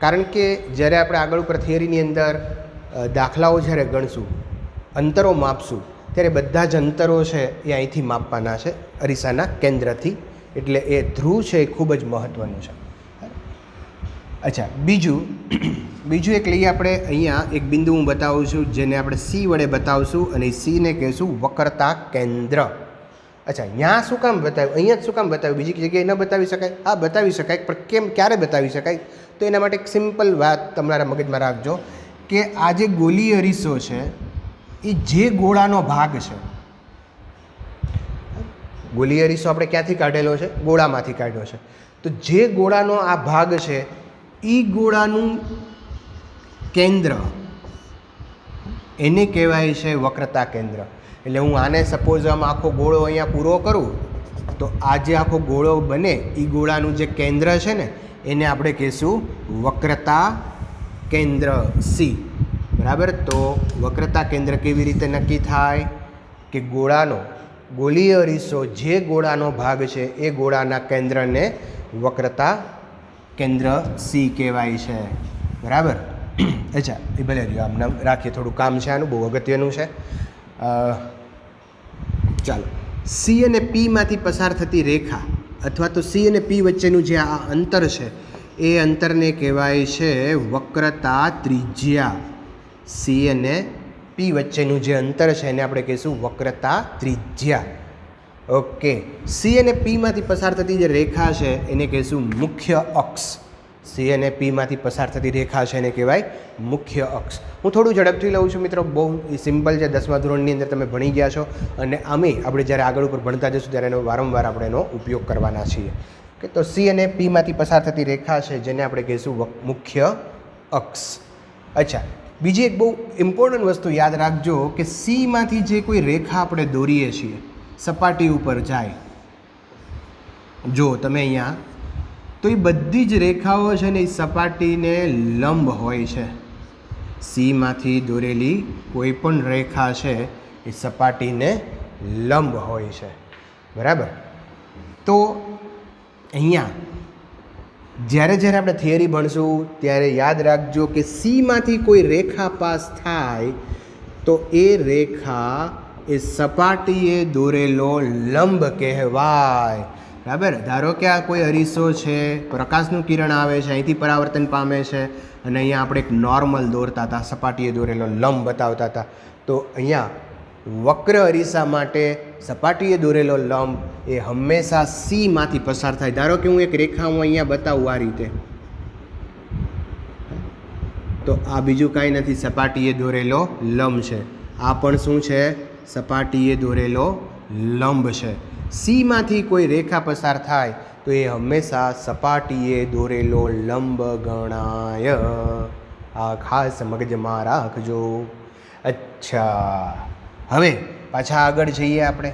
કારણ કે જ્યારે આપણે આગળ ઉપર થિયરીની અંદર દાખલાઓ જ્યારે ગણશું, અંતરો માપશું, ત્યારે બધા જ અંતરો છે એ અહીંથી માપવાના છે અરીસાના કેન્દ્રથી. એટલે એ ધ્રુવ છે એ ખૂબ જ મહત્ત્વનું છે. અચ્છા, બીજું એક લઈએ આપણે. અહીંયા એક બિંદુ હું બતાવું છું, જેને આપણે સી વડે બતાવશું, અને સીને કહેશું વક્રતા કેન્દ્ર. અચ્છા, અહીંયા શું કામ બતાવ્યું, અહીંયા જ શું કામ બતાવ્યું, બીજી જગ્યાએ ન બતાવી શકાય? હા, બતાવી શકાય, પણ કેમ, ક્યારે બતાવી શકાય? તો એના માટે એક સિમ્પલ વાત તમારા મગજમાં રાખજો કે આ જે ગોલીય અરીસો છે એ જે ગોળાનો ભાગ છે, ગોલીય અરીસો આપણે ક્યાંથી કાઢેલો છે? ગોળામાંથી કાઢ્યો છે. તો જે ગોળાનો આ ભાગ છે એ ગોળાનું કેન્દ્ર એને કહેવાય છે વક્રતા કેન્દ્ર. એટલે હું આને સપોઝ આમ આખો ગોળો અહીંયા પૂરો કરું, તો આ જે આખો ગોળો બને એ ગોળાનું જે કેન્દ્ર છે ને એને આપણે કહીશું વક્રતા કેન્દ્ર સી. બરાબર. તો વક્રતા કેન્દ્ર કેવી રીતે નક્કી થાય? કે ગોળીય અરીસો જે ગોળાનો ભાગ છે એ ગોળાના કેન્દ્રને વક્રતા કેન્દ્ર સી કહેવાય છે. બરાબર. અચ્છા, એ ભલે રહ્યું, આમ નામ રાખીએ, થોડું કામ છે આનું, બહુ અગત્યનું છે. ચાલો, સી અને પીમાંથી પસાર થતી રેખા, અથવા તો સી અને પી વચ્ચેનું જે આ અંતર છે એ અંતરને કહેવાય છે વક્રતા ત્રિજ્યા. સી અને પી વચ્ચેનું જે અંતર છે એને આપણે કહીશું વક્રતા ત્રિજ્યા. ઓકે. સી અને પીમાંથી પસાર થતી જે રેખા છે એને કહીશું મુખ્ય અક્ષ. સી અને પીમાંથી પસાર થતી રેખા છે એને કહેવાય મુખ્ય અક્ષ. હું થોડું ઝડપથી લઉં છું મિત્રો, બહુ સિમ્પલ છે, 10મા ધોરણની અંદર તમે ભણી ગયા છો, અને આમે આપણે જ્યારે આગળ ઉપર ભણતા જશું ત્યારે એનો વારંવાર આપણે એનો ઉપયોગ કરવાના છીએ. કે તો સી અને પીમાંથી પસાર થતી રેખા છે જેને આપણે કહીશું મુખ્ય અક્ષ. અચ્છા, બીજી એક બહુ ઇમ્પોર્ટન્ટ વસ્તુ યાદ રાખજો કે સીમાંથી જે કોઈ રેખા આપણે દોરીએ છીએ સપાટી ઉપર જાય, જો તમે અહીંયા, તો એ બધી જ રેખાઓ છે ને એ સપાટીને લંબ હોય છે. સીમાંથી દોરેલી કોઈ પણ રેખા છે એ સપાટીને લંબ હોય છે. બરાબર. તો અહીંયા જ્યારે આપણે થિયરી ભણશું ત્યારે યાદ રાખજો કે સીમાંથી કોઈ રેખા પાસ થાય તો એ રેખા એ સપાટીએ દોરેલો લંબ કહેવાય. બરાબર. ધારો કે આ કોઈ અરીસો છે, પ્રકાશનું કિરણ આવે છે, અહીંથી પરાવર્તન પામે છે, અને અહીંયા આપણે એક નોર્મલ દોરતા હતા, સપાટીએ દોરેલો લંબ બતાવતા હતા. તો અહીંયા વક્ર અરીસા માટે સપાટીએ દોરેલો લંબ એ હંમેશા સીમાંથી પસાર થાય. ધારો કે હું એક રેખા હું અહીંયા બતાવું આ રીતે, તો આ બીજું કાંઈ નથી, સપાટીએ દોરેલો લંબ છે. આ પણ શું છે? સપાટીએ દોરેલો લંબ છે. સીમાંથી કોઈ રેખા પસાર થાય તો એ હંમેશા સપાટીએ દોરેલો લંબ ગણાય. આ ખાસ મગજમાં રાખજો. અચ્છા, હવે પાછા આગળ જઈએ આપણે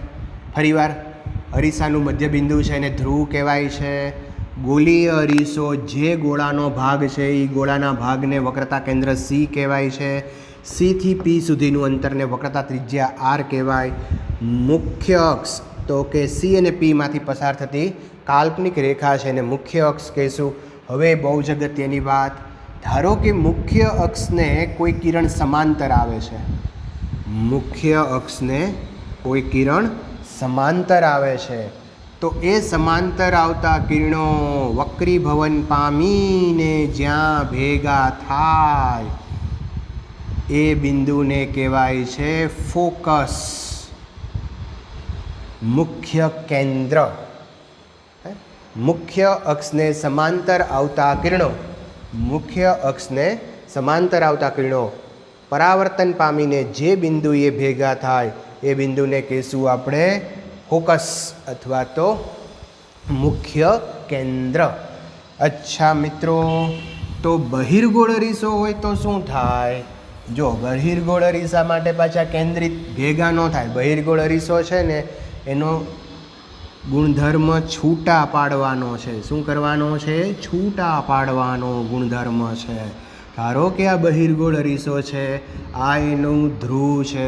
ફરીવાર. અરીસાનું મધ્યબિંદુ છે એને ધ્રુવ કહેવાય છે. ગોલીય અરીસો જે ગોળાનો ભાગ છે એ ગોળાના ભાગને વક્રતા કેન્દ્ર સી કહેવાય છે. સીથી પી સુધીનું અંતરને વક્રતા ત્રિજ્યા આર કહેવાય. મુખ્ય અક્ષ તો કે સી અને પીમાંથી પસાર થતી કાલ્પનિક રેખા છે એને મુખ્ય અક્ષ કહીશું. હવે બહુ જ અગત્યની વાત, ધારો કે મુખ્ય અક્ષને કોઈ કિરણ સમાંતર આવે છે, મુખ્ય અક્ષને કોઈ કિરણ સમાંતર આવે છે, તો એ સમાંતર આવતા કિરણો વક્રીભવન પામીને જ્યાં ભેગા થાય એ બિંદુને કહેવાય છે ફોકસ, મુખ્ય કેન્દ્ર. મુખ્ય અક્ષને સમાંતર આવતા કિરણો, મુખ્ય અક્ષને સમાંતર આવતા કિરણો પરાવર્તન પામીને જે બિંદુએ ભેગા થાય એ બિંદુને કહીશું આપણે ફોકસ અથવા તો મુખ્ય કેન્દ્ર. અચ્છા મિત્રો, તો બહિર્ગોળ અરીસો હોય તો શું થાય? જો બહિર્ગોળ અરીસા માટે પાછા કેન્દ્રિત ભેગા ન થાય. બહિર્ગોળ અરીસો છે ને એનો ગુણધર્મ છૂટા પાડવાનો છે. શું કરવાનો છે? છૂટા પાડવાનો ગુણધર્મ છે. ધારો કે આ બહિર્ગોળ અરીસો છે, આ એનું ધ્રુવ છે,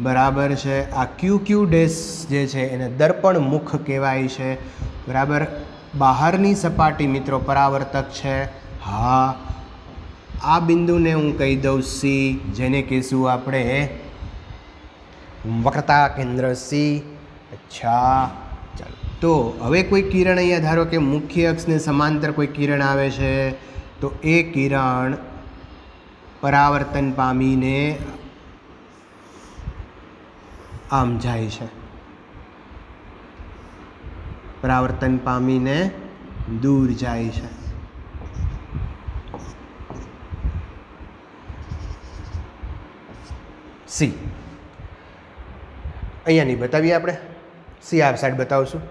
બરાબર છે. આ ક્યુ ડેશ જે છે એને દર્પણ મુખ કહેવાય છે. બરાબર. બહારની સપાટી મિત્રો પરાવર્તક છે. હા, આ બિંદુને હું કહી દઉં સી, જેને કહીશું આપણે વક્રતા કેન્દ્ર સી. અચ્છા, ચાલો. તો હવે કોઈ કિરણ અહીંયા ધારો કે મુખ્ય અક્ષને સમાંતર કોઈ કિરણ આવે છે, તો એ કિરણ પરાવર્તન પામીને આમ જાય છે, પરાવર્તન પામીને દૂર જાય છે. સી અહીંયા નહીં બતાવીએ આપણે, સી આ સાઈડ બતાવશું.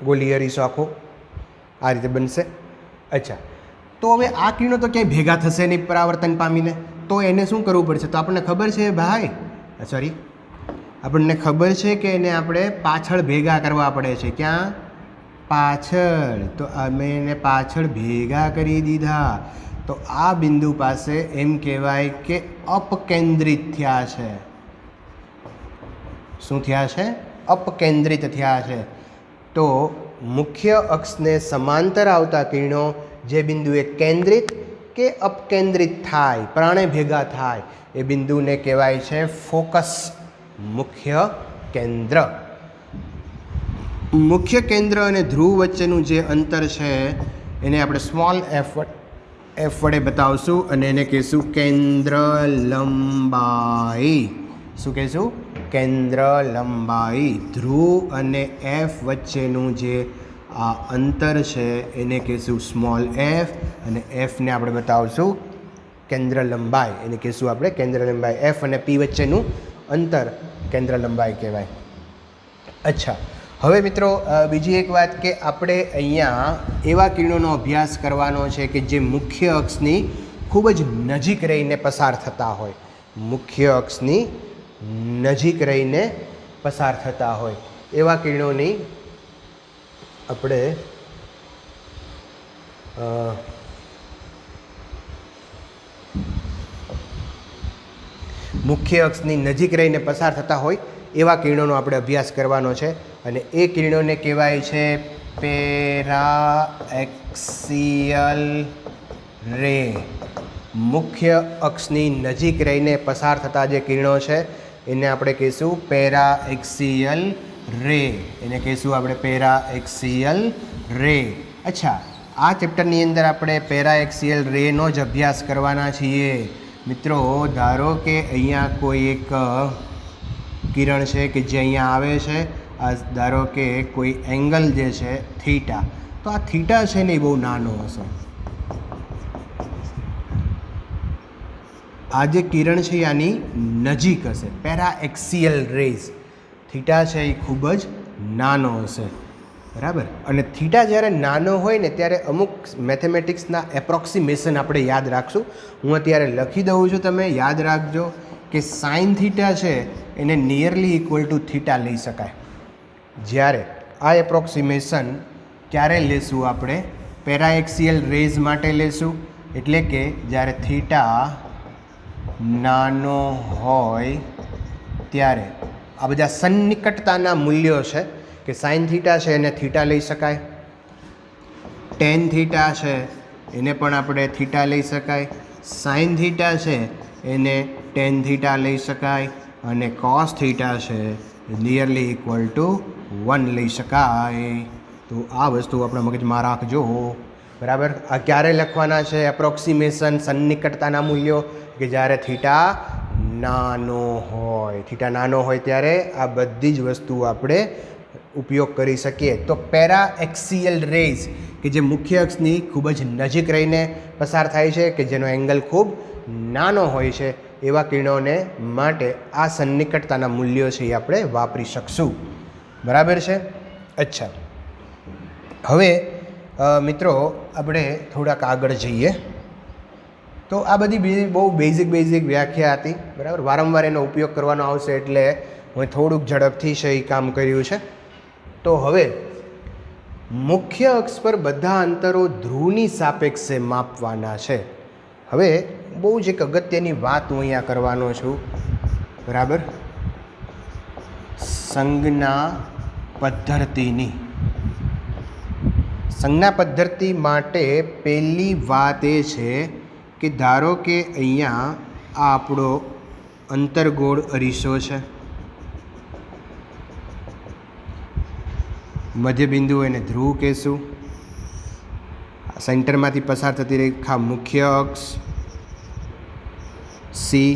ગોલી અરીસો આખો આ રીતે બનશે. અચ્છા, તો હવે આ કિરણો તો ક્યાંય ભેગા થશે નહીં પરાવર્તન પામીને, તો એને શું કરવું પડશે? તો આપણને ખબર છે ભાઈ, સોરી, આપણને ખબર છે કે એને આપણે પાછળ ભેગા કરવા પડે છે. ક્યાં? પાછળ. તો અમે એને પાછળ ભેગા કરી દીધા. તો આ બિંદુ પાસે એમ કહેવાય કે અપકેન્દ્રિત થયા છે. શું થયા છે? અપકેન્દ્રિત થયા છે. તો મુખ્ય અક્ષને સમાંતર આવતા કિરણો જે બિંદુએ કેન્દ્રિત કે અપકેન્દ્રિત થાય, પ્રાણે ભેગા થાય, એ બિંદુને કહેવાય છે ફોકસ, મુખ્ય કેન્દ્ર. મુખ્ય કેન્દ્ર અને ધ્રુવ વચ્ચેનું જે અંતર છે એને આપણે સ્મોલ એફ વડે બતાવશું અને એને કહીશું કેન્દ્ર લંબાઈ. શું કહીશું? કેન્દ્ર લંબાઈ. ધ્રુવ અને એફ વચ્ચેનું જે આ અંતર છે એને કહીશું સ્મોલ એફ, અને એફને આપણે બતાવશું કેન્દ્ર લંબાઈ. એને કહીશું આપણે કેન્દ્ર લંબાઈ. એફ અને પી વચ્ચેનું અંતર કેન્દ્ર લંબાઈ કહેવાય. અચ્છા, હવે મિત્રો બીજી એક વાત કે આપણે અહીંયા એવા કિરણોનો અભ્યાસ કરવાનો છે કે જે મુખ્ય અક્ષની ખૂબ જ નજીક રહીને પસાર થતા હોય. મુખ્ય અક્ષની નજીક રહીને પસાર થતા હોય એવા કિરણોની આપણે મુખ્ય અક્ષની નજીક રહીને પસાર થતા હોય એવા કિરણોનો આપણે અભ્યાસ કરવાનો છે. અને એ કિરણોને કહેવાય છે પેરાએક્સિયલ રે. મુખ્ય અક્ષની નજીક રહીને પસાર થતા જે કિરણો છે એને આપણે કહીશું પેરાએક્સિયલ રે. એને કહીશું આપણે પેરાએક્સિયલ રે. અચ્છા, આ ચેપ્ટરની અંદર આપણે પેરાએક્સિયલ રેનો જ અભ્યાસ કરવાના છીએ. મિત્રો ધારો કે અહીંયા કોઈ એક કિરણ છે કે જે અહીંયા આવે છે, આ ધારો કે કોઈ એંગલ જે છે થીટા, તો આ થીટા છે ને એ બહુ નાનો હશે. આ જે કિરણ છે આની નજીક હશે, પેરાએક્સિયલ રેઝ. થીટા છે એ ખૂબ જ નાનો હશે. બરાબર. અને થીટા જ્યારે નાનો હોય ને ત્યારે અમુક મેથેમેટિક્સના એપ્રોક્સિમેશન આપણે યાદ રાખશું. હું અત્યારે લખી દઉં છું, તમે યાદ રાખજો કે સાઇન થીટા છે એને નિયરલી ઇક્વલ ટુ થીટા લઈ શકાય. જ્યારે આ એપ્રોક્સિમેશન ક્યારે લેશું? આપણે પેરાએક્સિયલ રેઝ માટે લેશું. એટલે કે જ્યારે થીટા નાનો હોય ત્યારે આ બધા સન્નિકટતાના મૂલ્યો છે કે સાઇન થીટા છે એને થીટા લઈ શકાય, ટેન થીટા છે એને પણ આપણે થીટા લઈ શકાય, સાઇન થીટા છે એને ટેન થીટા લઈ શકાય, અને કોસ થીટા છે નિયરલી ઇક્વલ ટુ 1 લઈ શકાય. તો આ વસ્તુ આપણા મગજમાં રાખજો. બરાબર. આ ક્યારે લખવાના છે એપ્રોક્સિમેશન, સન્નિકટતાના મૂલ્યો? કે જ્યારે થીટા નાનો હોય. થીટા નાનો હોય ત્યારે આ બધી જ વસ્તુ આપણે ઉપયોગ કરી શકીએ. તો પેરાએક્સિયલ રેઝ કે જે મુખ્ય અક્ષની ખૂબ જ નજીક રહીને પસાર થાય છે, કે જેનો એંગલ ખૂબ નાનો હોય છે, એવા કિરણોને માટે આ સન્નિકટતાના મૂલ્યો છે એ આપણે વાપરી શકશું. બરાબર છે. અચ્છા, હવે મિત્રો આપણે થોડાક આગળ જઈએ. તો આ બધી બહુ બેઝિક વ્યાખ્યા હતી. બરાબર. વારંવાર એનો ઉપયોગ કરવાનો આવશે એટલે હું થોડુંક ઝડપથી છે એ કામ કર્યું છે. તો હવે મુખ્ય અક્ષ પર બધા અંતરો ધ્રુવની સાપેક્ષે માપવાના છે. હવે બહુ જ એક અગત્યની વાત હું અહીંયા કરવાનો છું. બરાબર. સંજ્ઞા પદ્ધતિની. સંજ્ઞા પદ્ધતિ માટે પહેલી વાત એ છે કે ધારો કે અહીંયા આ આપણો અંતર્ગોળ અરીસો છે, મધ્યબિંદુ એને ધ્રુવ કહેશું, સેન્ટરમાંથી પસાર થતી રેખા મુખ્ય અક્ષ સી,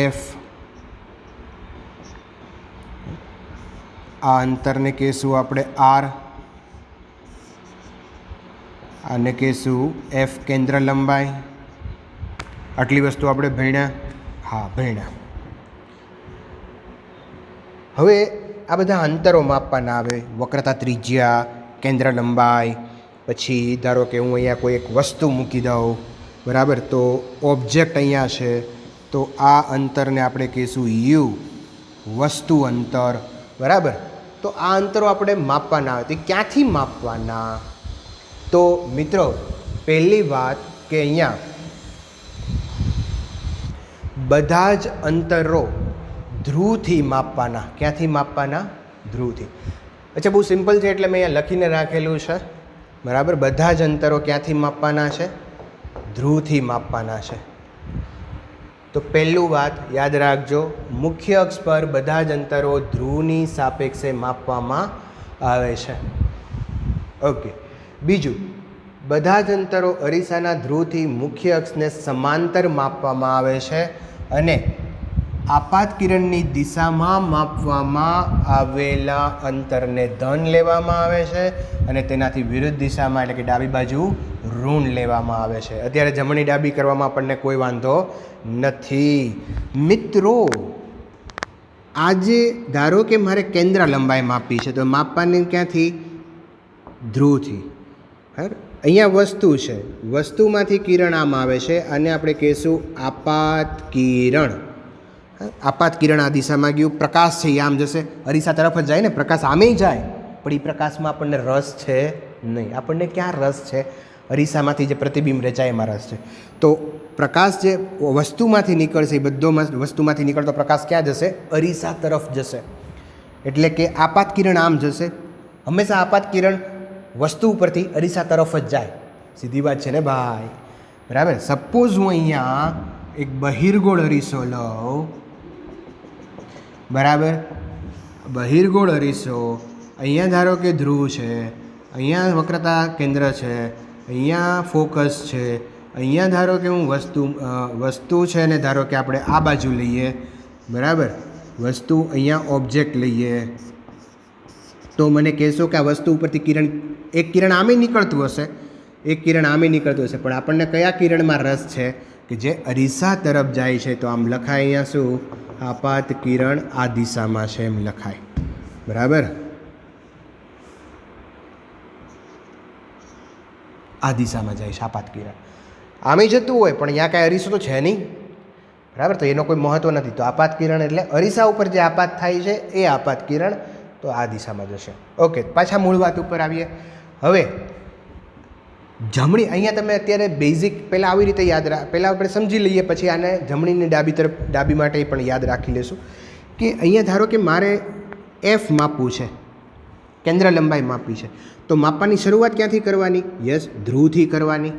એફ, આ અંતરને કહેશું આપણે આર, આને કહેશું એફ કેન્દ્ર લંબાઈ. આટલી વસ્તુ આપણે ભણ્યા? હા, ભણ્યા. હવે આ બધા અંતરો માપવાના આવે, વક્રતા ત્રિજ્યા, કેન્દ્ર લંબાઈ. પછી ધારો કે હું અહીંયા કોઈ એક વસ્તુ મૂકી દઉં, બરાબર, તો ઓબ્જેક્ટ અહીંયા છે, તો આ અંતરને આપણે કહીશું યુ, વસ્તુ અંતર, બરાબર. તો આ અંતરો આપણે માપવાના આવે. તો ક્યાંથી માપવાના? તો મિત્રો પહેલી વાત કે અહીંયા બધા જ અંતરો ધ્રુવથી માપવાના. ક્યાંથી માપવાના? ધ્રુવથી. અચ્છા, બહુ સિમ્પલ છે એટલે મેં અહીંયા લખીને રાખેલું છે, બરાબર. બધા જ અંતરો ક્યાંથી માપવાના છે? ધ્રુવથી માપવાના છે. તો પહેલું વાત યાદ રાખજો, મુખ્ય અક્ષ પર બધા જ અંતરો ધ્રુવની સાપેક્ષે માપવામાં આવે છે. ઓકે. બીજું, બધા જ અંતરો અરીસાના ધ્રુવથી મુખ્ય અક્ષને સમાંતર માપવામાં આવે છે અને આપાત કિરણની દિશામાં માપવામાં આવેલા અંતરને ધન લેવામાં આવે છે અને તેનાથી વિરુદ્ધ દિશામાં એટલે કે ડાબી બાજુ ઋણ લેવામાં આવે છે. અત્યારે જમણી ડાબી કરવામાં આપણને કોઈ વાંધો નથી. મિત્રો, આજે ધારો કે મારે કેન્દ્ર લંબાઈ માપી છે, તો માપવાની ક્યાંથી? ધ્રુવથી. બરાબર. અહીંયા વસ્તુ છે, વસ્તુમાંથી કિરણ આમ આવે છે અને આપણે કહીશું આપાત કિરણ. આપાત કિરણ આ દિશામાં ગયું, પ્રકાશ છે એ આમ જશે, અરીસા તરફ જ જાય ને, પ્રકાશ આમે જાય, પણ એ પ્રકાશમાં આપણને રસ છે નહીં. આપણને ક્યાં રસ છે? અરીસામાંથી જે પ્રતિબિંબ રચાય એમાં રસ છે. તો પ્રકાશ જે વસ્તુમાંથી નીકળશે, એ બધો વસ્તુમાંથી નીકળતો પ્રકાશ ક્યાં જશે? અરીસા તરફ જશે. એટલે કે આપાત કિરણ આમ જશે. હંમેશા આપાત કિરણ વસ્તુ ઉપરથી અરીસા તરફ જ જાય. સીધી વાત છે ને ભાઈ, બરાબર. સપોઝ હું અહીંયા એક બહિર્ગોળ અરીસો લઉં, બરાબર. બહિર્ગોળ અરીસો, અહીંયા ધારો કે ધ્રુવ છે, અહીંયા વક્રતા કેન્દ્ર છે, અહીંયા ફોકસ છે, અહીંયા ધારો કે હું વસ્તુ છે ને ધારો કે આપણે આ બાજુ લઈએ, બરાબર. વસ્તુ અહીંયા ઓબ્જેક્ટ લઈએ, તો મને કહેશો કે આ વસ્તુ ઉપરથી કિરણ, એક કિરણ આમે નીકળતું હશે, એક કિરણ આમે નીકળતું હશે, પણ આપણને કયા કિરણમાં રસ છે? કે જે અરીસા તરફ જાય છે. તો આમ લખાય અહીંયા શું? આપાત કિરણ આ દિશામાં છે એમ લખાય, બરાબર. આ દિશામાં જાય છે આપાત કિરણ. આમે જતું હોય પણ અહીંયા કાંઈ અરીસો તો છે નહીં, બરાબર. તો એનો કોઈ મહત્ત્વ નથી. તો આપાત કિરણ એટલે અરીસા ઉપર જે આપાત થાય છે એ આપાત કિરણ, તો આ દિશામાં જશે. ઓકે, પાછા મૂળ વાત ઉપર આવીએ. હવે જમણી, અહીંયા તમે અત્યારે બેઝિક પહેલાં આવી રીતે પહેલાં આપણે સમજી લઈએ, પછી આને જમણીની ડાબી તરફ, ડાબી માટે પણ યાદ રાખી લેશું કે અહીંયા ધારો કે મારે એફ માપવું છે, કેન્દ્ર લંબાઈ માપવી છે, તો માપવાની શરૂઆત ક્યાંથી કરવાની? યસ, ધ્રુવથી કરવાની.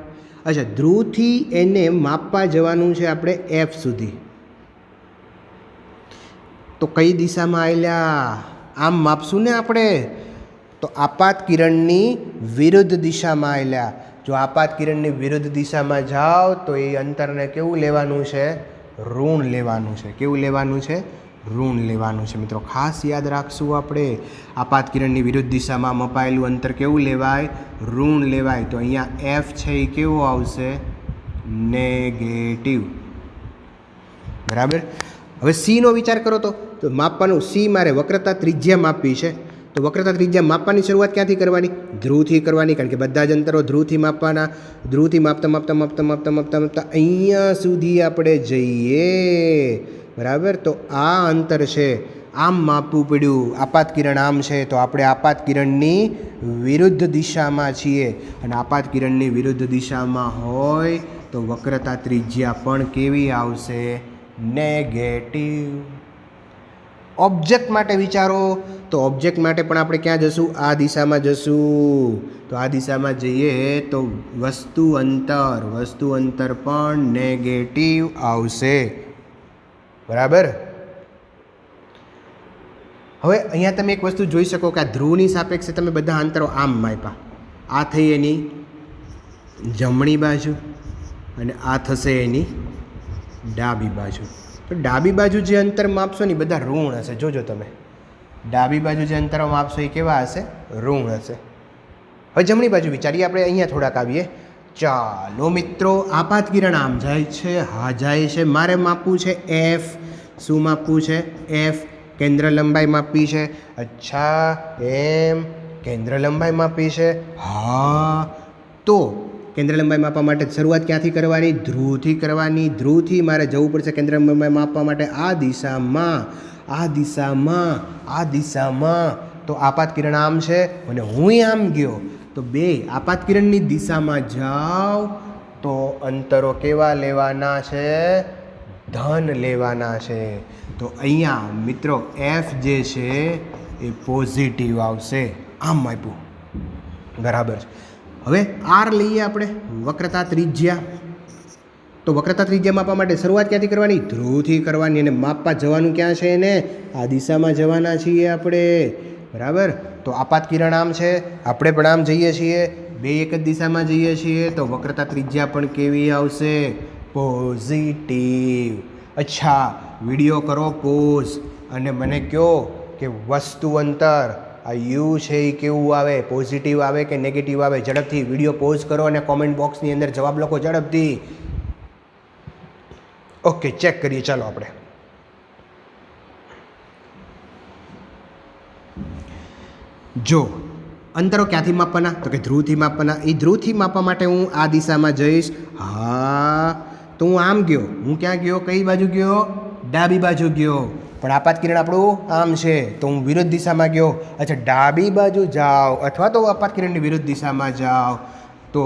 અચ્છા, ધ્રુવથી એને માપવા જવાનું છે આપણે એફ સુધી. તો કઈ દિશામાં આવેલા? આમ માપશું ને આપણે, તો આપાત કિરણની વિરુદ્ધ દિશામાં આવેલા. જો આપાત કિરણની વિરુદ્ધ દિશામાં જાઓ તો એ અંતરને કેવું લેવાનું છે? ઋણ લેવાનું છે. કેવું લેવાનું છે? ઋણ લેવાનું છે. મિત્રો ખાસ યાદ રાખશું આપણે, આપાત કિરણની વિરુદ્ધ દિશામાં મપાયેલું અંતર કેવું લેવાય? ઋણ લેવાય. તો અહીંયા એફ છે એ કેવો આવશે? નેગેટિવ, બરાબર. હવે સીનો વિચાર કરો તો માપવાનું, સી મારે વક્રતા ત્રિજ્યા માપવી છે, તો વક્રતા ત્રિજ્યા માપવાની શરૂઆત ક્યાંથી કરવાની? ધ્રુવથી કરવાની, કારણ કે બધા જ અંતરો ધ્રુવથી માપવાના. ધ્રુવથી માપતા માપતા માપતા માપતા માપતા માપતા અહીંયા સુધી આપણે જઈએ, બરાબર. તો આ અંતર છે, આમ માપવું પડ્યું. આપાત કિરણ આમ છે, તો આપણે આપાત કિરણની વિરુદ્ધ દિશામાં છીએ, અને આપાત કિરણની વિરુદ્ધ દિશામાં હોય તો વક્રતા ત્રિજ્યા પણ કેવી આવશે? નેગેટિવ. ઓબ્જેક્ટ માટે વિચારો તો ઓબ્જેક્ટ માટે પણ આપણે ક્યાં જશું? આ દિશામાં જશું. તો આ દિશામાં જઈએ તો વસ્તુ અંતર પણ નેગેટિવ આવશે. બરાબર. હવે અહીંયા તમે એક વસ્તુ જોઈ શકો કે આ ધ્રુવની સાપેક્ષે તમે બધા અંતરો આમ માપ્યા. આ થઈ એની જમણી બાજુ અને આ થશે એની ડાબી બાજુ. તો ડાબી બાજુ જે અંતર માપશો ને બધા ઋણ હશે. જોજો તમે ડાબી બાજુ જે અંતરો માપશો એ કેવા હશે? ઋણ હશે. હવે જમણી બાજુ વિચારીએ આપણે. અહીંયા થોડાક આવીએ. ચાલો મિત્રો, આપાત કિરણ આમ જાય છે, હા જાય છે. મારે માપવું છે એફ. શું માપવું છે? એફ. કેન્દ્ર લંબાઈ માપી છે. અચ્છા, એમ કેન્દ્ર લંબાઈ માપી છે. હા, તો કેન્દ્ર લંબાઈ માપવા માટે શરૂઆત ક્યાંથી કરવાની? ધ્રુવથી કરવાની. ધ્રુવથી મારે જવું પડશે કેન્દ્ર લંબાઈ માપવા માટે આ દિશામાં. તો આપાત કિરણ આમ છે અને હું આમ ગયો. તો બે આપાત કિરણની દિશામાં જાઓ તો અંતરો કેવા લેવાના છે? ધન લેવાના છે. તો અહીંયા મિત્રો એફ જે છે એ પોઝિટિવ આવશે. આમ આપ્યું. બરાબર છે. હવે આર લઈએ આપણે, વક્રતા ત્રિજ્યા. તો વક્રતા ત્રિજ્યા માપવા માટે શરૂઆત ક્યાંથી કરવાની? ધ્રુવથી કરવાની. અને માપવા જવાનું ક્યાં છે એને? આ દિશામાં જવાના છીએ આપણે. બરાબર. તો આપાત કિરણ આમ છે, આપણે પણ આમ જઈએ છીએ, બે એક જ દિશામાં જઈએ છીએ. તો વક્રતા ત્રિજ્યા પણ કેવી આવશે? પોઝિટિવ. અચ્છા, વિડીયો કરો પોઝ અને મને કહો કે વસ્તુ અંતર આ યુ છે એ કેવું આવે? પોઝિટિવ આવે કે નેગેટિવ આવે? ઝડપથી વિડીયો પોઝ કરો અને કોમેન્ટ બોક્સની અંદર જવાબ લખો ઝડપથી. ઓકે, ચેક કરીએ. ચાલો આપણે જો અંતરો ક્યાંથી માપવાના? તો કે ધ્રુવથી માપવાના. એ ધ્રુવથી માપવા માટે હું આ દિશામાં જઈશ. હા, તો હું આમ ગયો. હું ક્યાં ગયો? કઈ બાજુ ગયો? ડાબી બાજુ ગયો. પણ આપાત કિરણ આપણું આમ છે તો હું વિરુદ્ધ દિશામાં ગયો. અચ્છા, ડાબી બાજુ જાઓ અથવા તો આપાત કિરણની વિરુદ્ધ દિશામાં જાઓ તો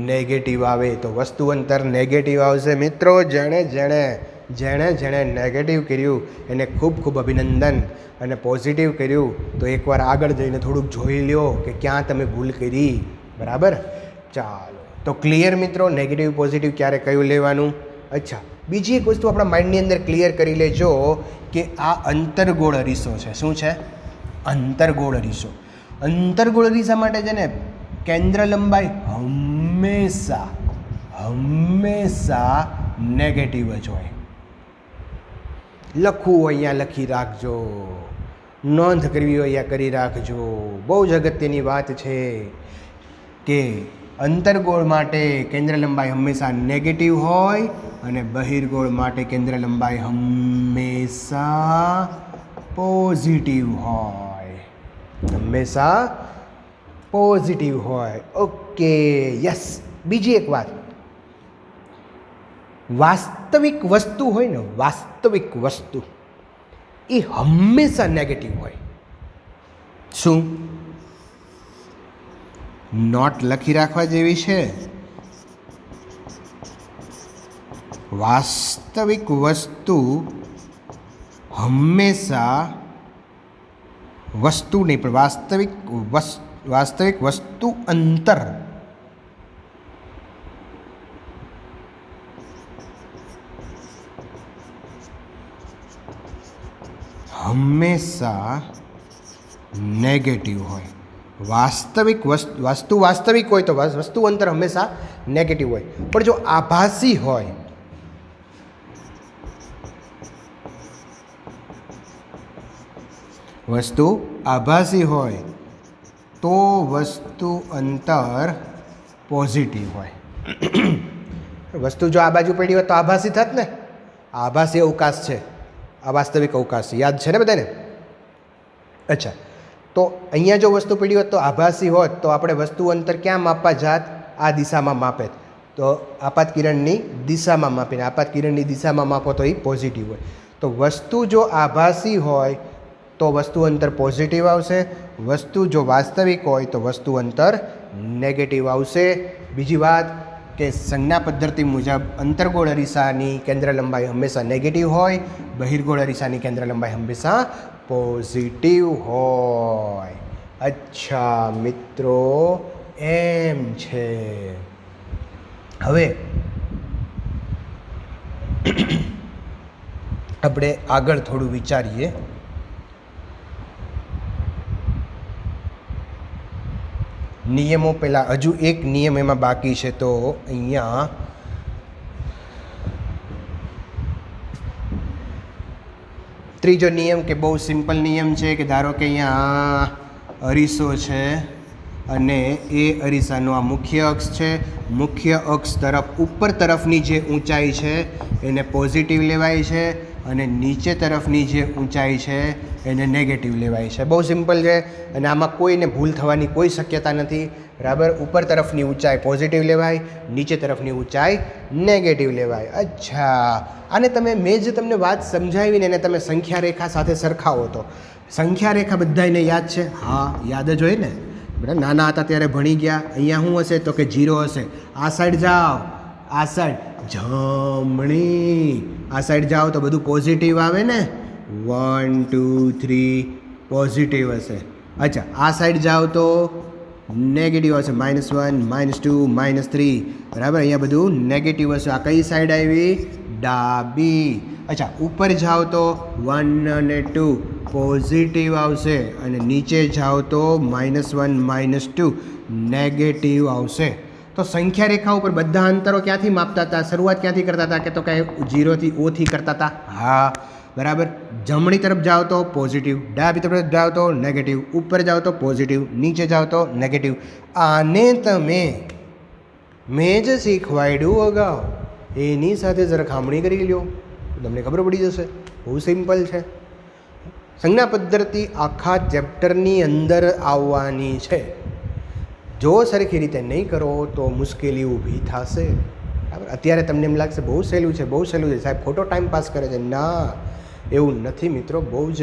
નેગેટિવ આવે. તો વસ્તુ અંતર નેગેટિવ આવશે. મિત્રો, જેણે નેગેટિવ કર્યું એને ખૂબ ખૂબ અભિનંદન. અને પોઝિટિવ કર્યું તો એકવાર આગળ જઈને થોડુંક જોઈ લ્યો કે ક્યાં તમે ભૂલ કરી. બરાબર. ચાલો, તો ક્લિયર મિત્રો, નેગેટિવ પોઝિટિવ ક્યારે કયું લેવાનું. અચ્છા, બીજી એક વસ્તુ આપણા માઇન્ડની અંદર ક્લિયર કરી લેજો કે આ અંતરગોળ અરીસો છે. શું છે? અંતરગોળ અરીસો. અંતરગોળ અરીસા માટે છે ને કેન્દ્ર લંબાઈ હંમેશા નેગેટિવ જ હોય. લખવું હોય અહીંયા લખી રાખજો, નોંધ કરવી હોય અહીંયા કરી રાખજો. બહુ જ અગત્યની વાત છે કે અંતરગોળ માટે કેન્દ્ર લંબાઈ હંમેશા નેગેટિવ હોય અને બહિર્ગોળ માટે કેન્દ્ર લંબાઈ હંમેશા પોઝિટિવ હોય. Okay, yes. બીજી એક વાત, વાસ્તવિક વસ્તુ હોય ને, વાસ્તવિક વસ્તુ એ હંમેશા નેગેટિવ હોય. શું? નોટ લખી રાખવા જેવી છે. વાસ્તવિક વસ્તુ હંમેશા વસ્તુ નહીં પણ વાસ્તવિક વસ્તુ અંતર હંમેશા નેગેટિવ હોય. વાસ્તવિક વસ્તુ વાસ્તવિક હોય તો વસ્તુ અંતર હંમેશા નેગેટિવ હોય. પણ જો આભાસી હોય, વસ્તુ આભાસી હોય તો વસ્તુ અંતર પોઝિટિવ હોય. વસ્તુ જો આ બાજુ પડી હોય તો આભાસી થાત ને. આભાસી અવકાશ છે, આ વાસ્તવિક અવકાશ છે. યાદ છે ને બધાને? અચ્છા, તો અહીંયા જો વસ્તુ પડી હોત તો આભાસી હોત તો આપણે વસ્તુ અંતર ક્યાં માપવા જાત? આ દિશામાં માપે તો આપાત કિરણની દિશામાં માપીને આપાત કિરણની દિશામાં માપો તો એ પોઝિટિવ હોય. તો વસ્તુ જો આભાસી હોય તો વસ્તુ અંતર પોઝિટિવ આવશે. વસ્તુ જો વાસ્તવિક હોય તો વસ્તુ અંતર નેગેટિવ આવશે. બીજી વાત, કે સંજ્ઞા પદ્ધતિ મુજબ અંતર્ગોળ અરીસાની કેન્દ્ર લંબાઈ હંમેશા નેગેટિવ હોય, બહિર્ગોળ અરીસાની કેન્દ્ર લંબાઈ હંમેશા પોઝિટિવ હોય. અચ્છા મિત્રો, એમ છે. હવે આપણે આગળ થોડું વિચારીએ. નિયમો પહેલાં હજુ એક નિયમ એમાં બાકી છે. તો અહીંયા ત્રીજો નિયમ કે બહુ સિમ્પલ નિયમ છે કે ધારો કે અહીંયા અરીસો છે અને એ અરીસાનો આ મુખ્ય અક્ષ છે. મુખ્ય અક્ષ તરફ ઉપર તરફની જે ઊંચાઈ છે એને પોઝિટિવ લેવાય છે અને નીચે તરફની જે ઊંચાઈ છે એને નેગેટિવ લેવાય છે. બહુ સિમ્પલ છે અને આમાં કોઈને ભૂલ થવાની કોઈ શક્યતા નથી. બરાબર, ઉપર તરફની ઊંચાઈ પોઝિટિવ લેવાય, નીચે તરફની ઊંચાઈ નેગેટિવ લેવાય. અચ્છા, આને તમે મેં જે તમને વાત સમજાવીને એને તમે સંખ્યા રેખા સાથે સરખાવો તો સંખ્યા રેખા બધાને યાદ છે? હા, યાદ જ હોય ને. બરાબર, નાના હતા ત્યારે ભણી ગયા. અહીંયા શું હશે તો કે 0 હશે. આ સાઈડ જાઓ, આ સાઈડ જમણી, આ સાઈડ જાઓ તો બધું પોઝિટિવ આવે ને. 1 2 3 પોઝિટિવ હશે. અચ્છા, આ સાઈડ જાઓ તો નેગેટિવ હશે. -1 -2 -3. બરાબર, અહીંયા બધું નેગેટિવ હશે. આ કઈ સાઈડ આવી? ડાબી. અચ્છા, ઉપર જાઓ તો 1 અને 2 પોઝિટિવ આવશે અને નીચે જાઓ તો -1 -2 નેગેટિવ આવશે. તો સંખ્યા રેખા ઉપર બધા અંતરો ક્યાંથી માપતા હતા? શરૂઆત ક્યાંથી કરતા હતા? કે તો કે 0 થી O થી કરતા હતા. હા, બરાબર. જમણી તરફ જાઓ તો પોઝિટિવ, ડાબી તરફ જાઓ તો નેગેટિવ, ઉપર જાઓ તો પોઝિટિવ, નીચે જાઓ તો નેગેટિવ. આને તમે મેં જ શીખવાડ્યું અગાઉ એની સાથે સરખામણી કરી લો, તમને ખબર પડી જશે. બહુ સિમ્પલ છે. સંજ્ઞા પદ્ધતિ આખા ચેપ્ટરની અંદર આવવાની છે. જો સરખી રીતે નહીં કરો તો મુશ્કેલી ઊભી થશે. બરાબર, અત્યારે તમને એમ લાગશે બહુ સહેલું છે, બહુ સહેલું છે, સાહેબ ખોટો ટાઈમ પાસ કરે છે. ના, એવું નથી મિત્રો. બહુ જ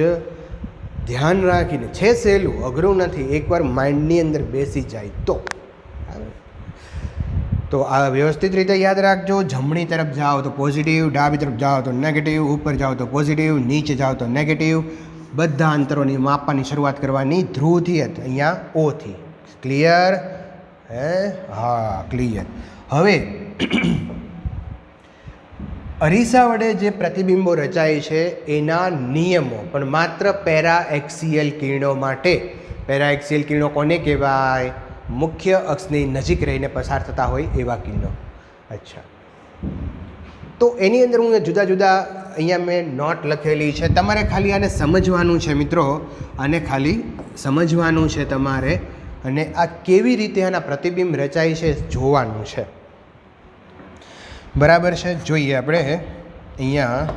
ધ્યાન રાખીને છે. સહેલું, અઘરું નથી. એકવાર માઇન્ડની અંદર બેસી જાય તો. તો આ વ્યવસ્થિત રીતે યાદ રાખજો. જમણી તરફ જાઓ તો પોઝિટિવ, ડાબી તરફ જાઓ તો નેગેટિવ, ઉપર જાઓ તો પોઝિટિવ, નીચે જાઓ તો નેગેટિવ. બધા અંતરોની માપવાની શરૂઆત કરવાની ધ્રુવથી, અહીંયા ઓથી. ક્લિયર? હે? હા, ક્લિયર. હવે અરીસા વડે જે પ્રતિબિંબો રચાય છે એના નિયમો પણ માત્ર પેરા એક્સિયલ કિરણો માટે. પેરા એક્સિયલ કિરણો કોને કહેવાય? મુખ્ય અક્ષની નજીક રહીને પસાર થતા હોય એવા કિરણો. અચ્છા, તો એની અંદર હું જુદા જુદા અહીંયા મેં નોટ લખેલી છે. તમારે ખાલી આને સમજવાનું છે મિત્રો, આને ખાલી સમજવાનું છે તમારે. અને આ કેવી રીતે આના પ્રતિબિંબ રચાય છે જોવાનું છે. બરાબર છે? જોઈએ આપણે અહીંયા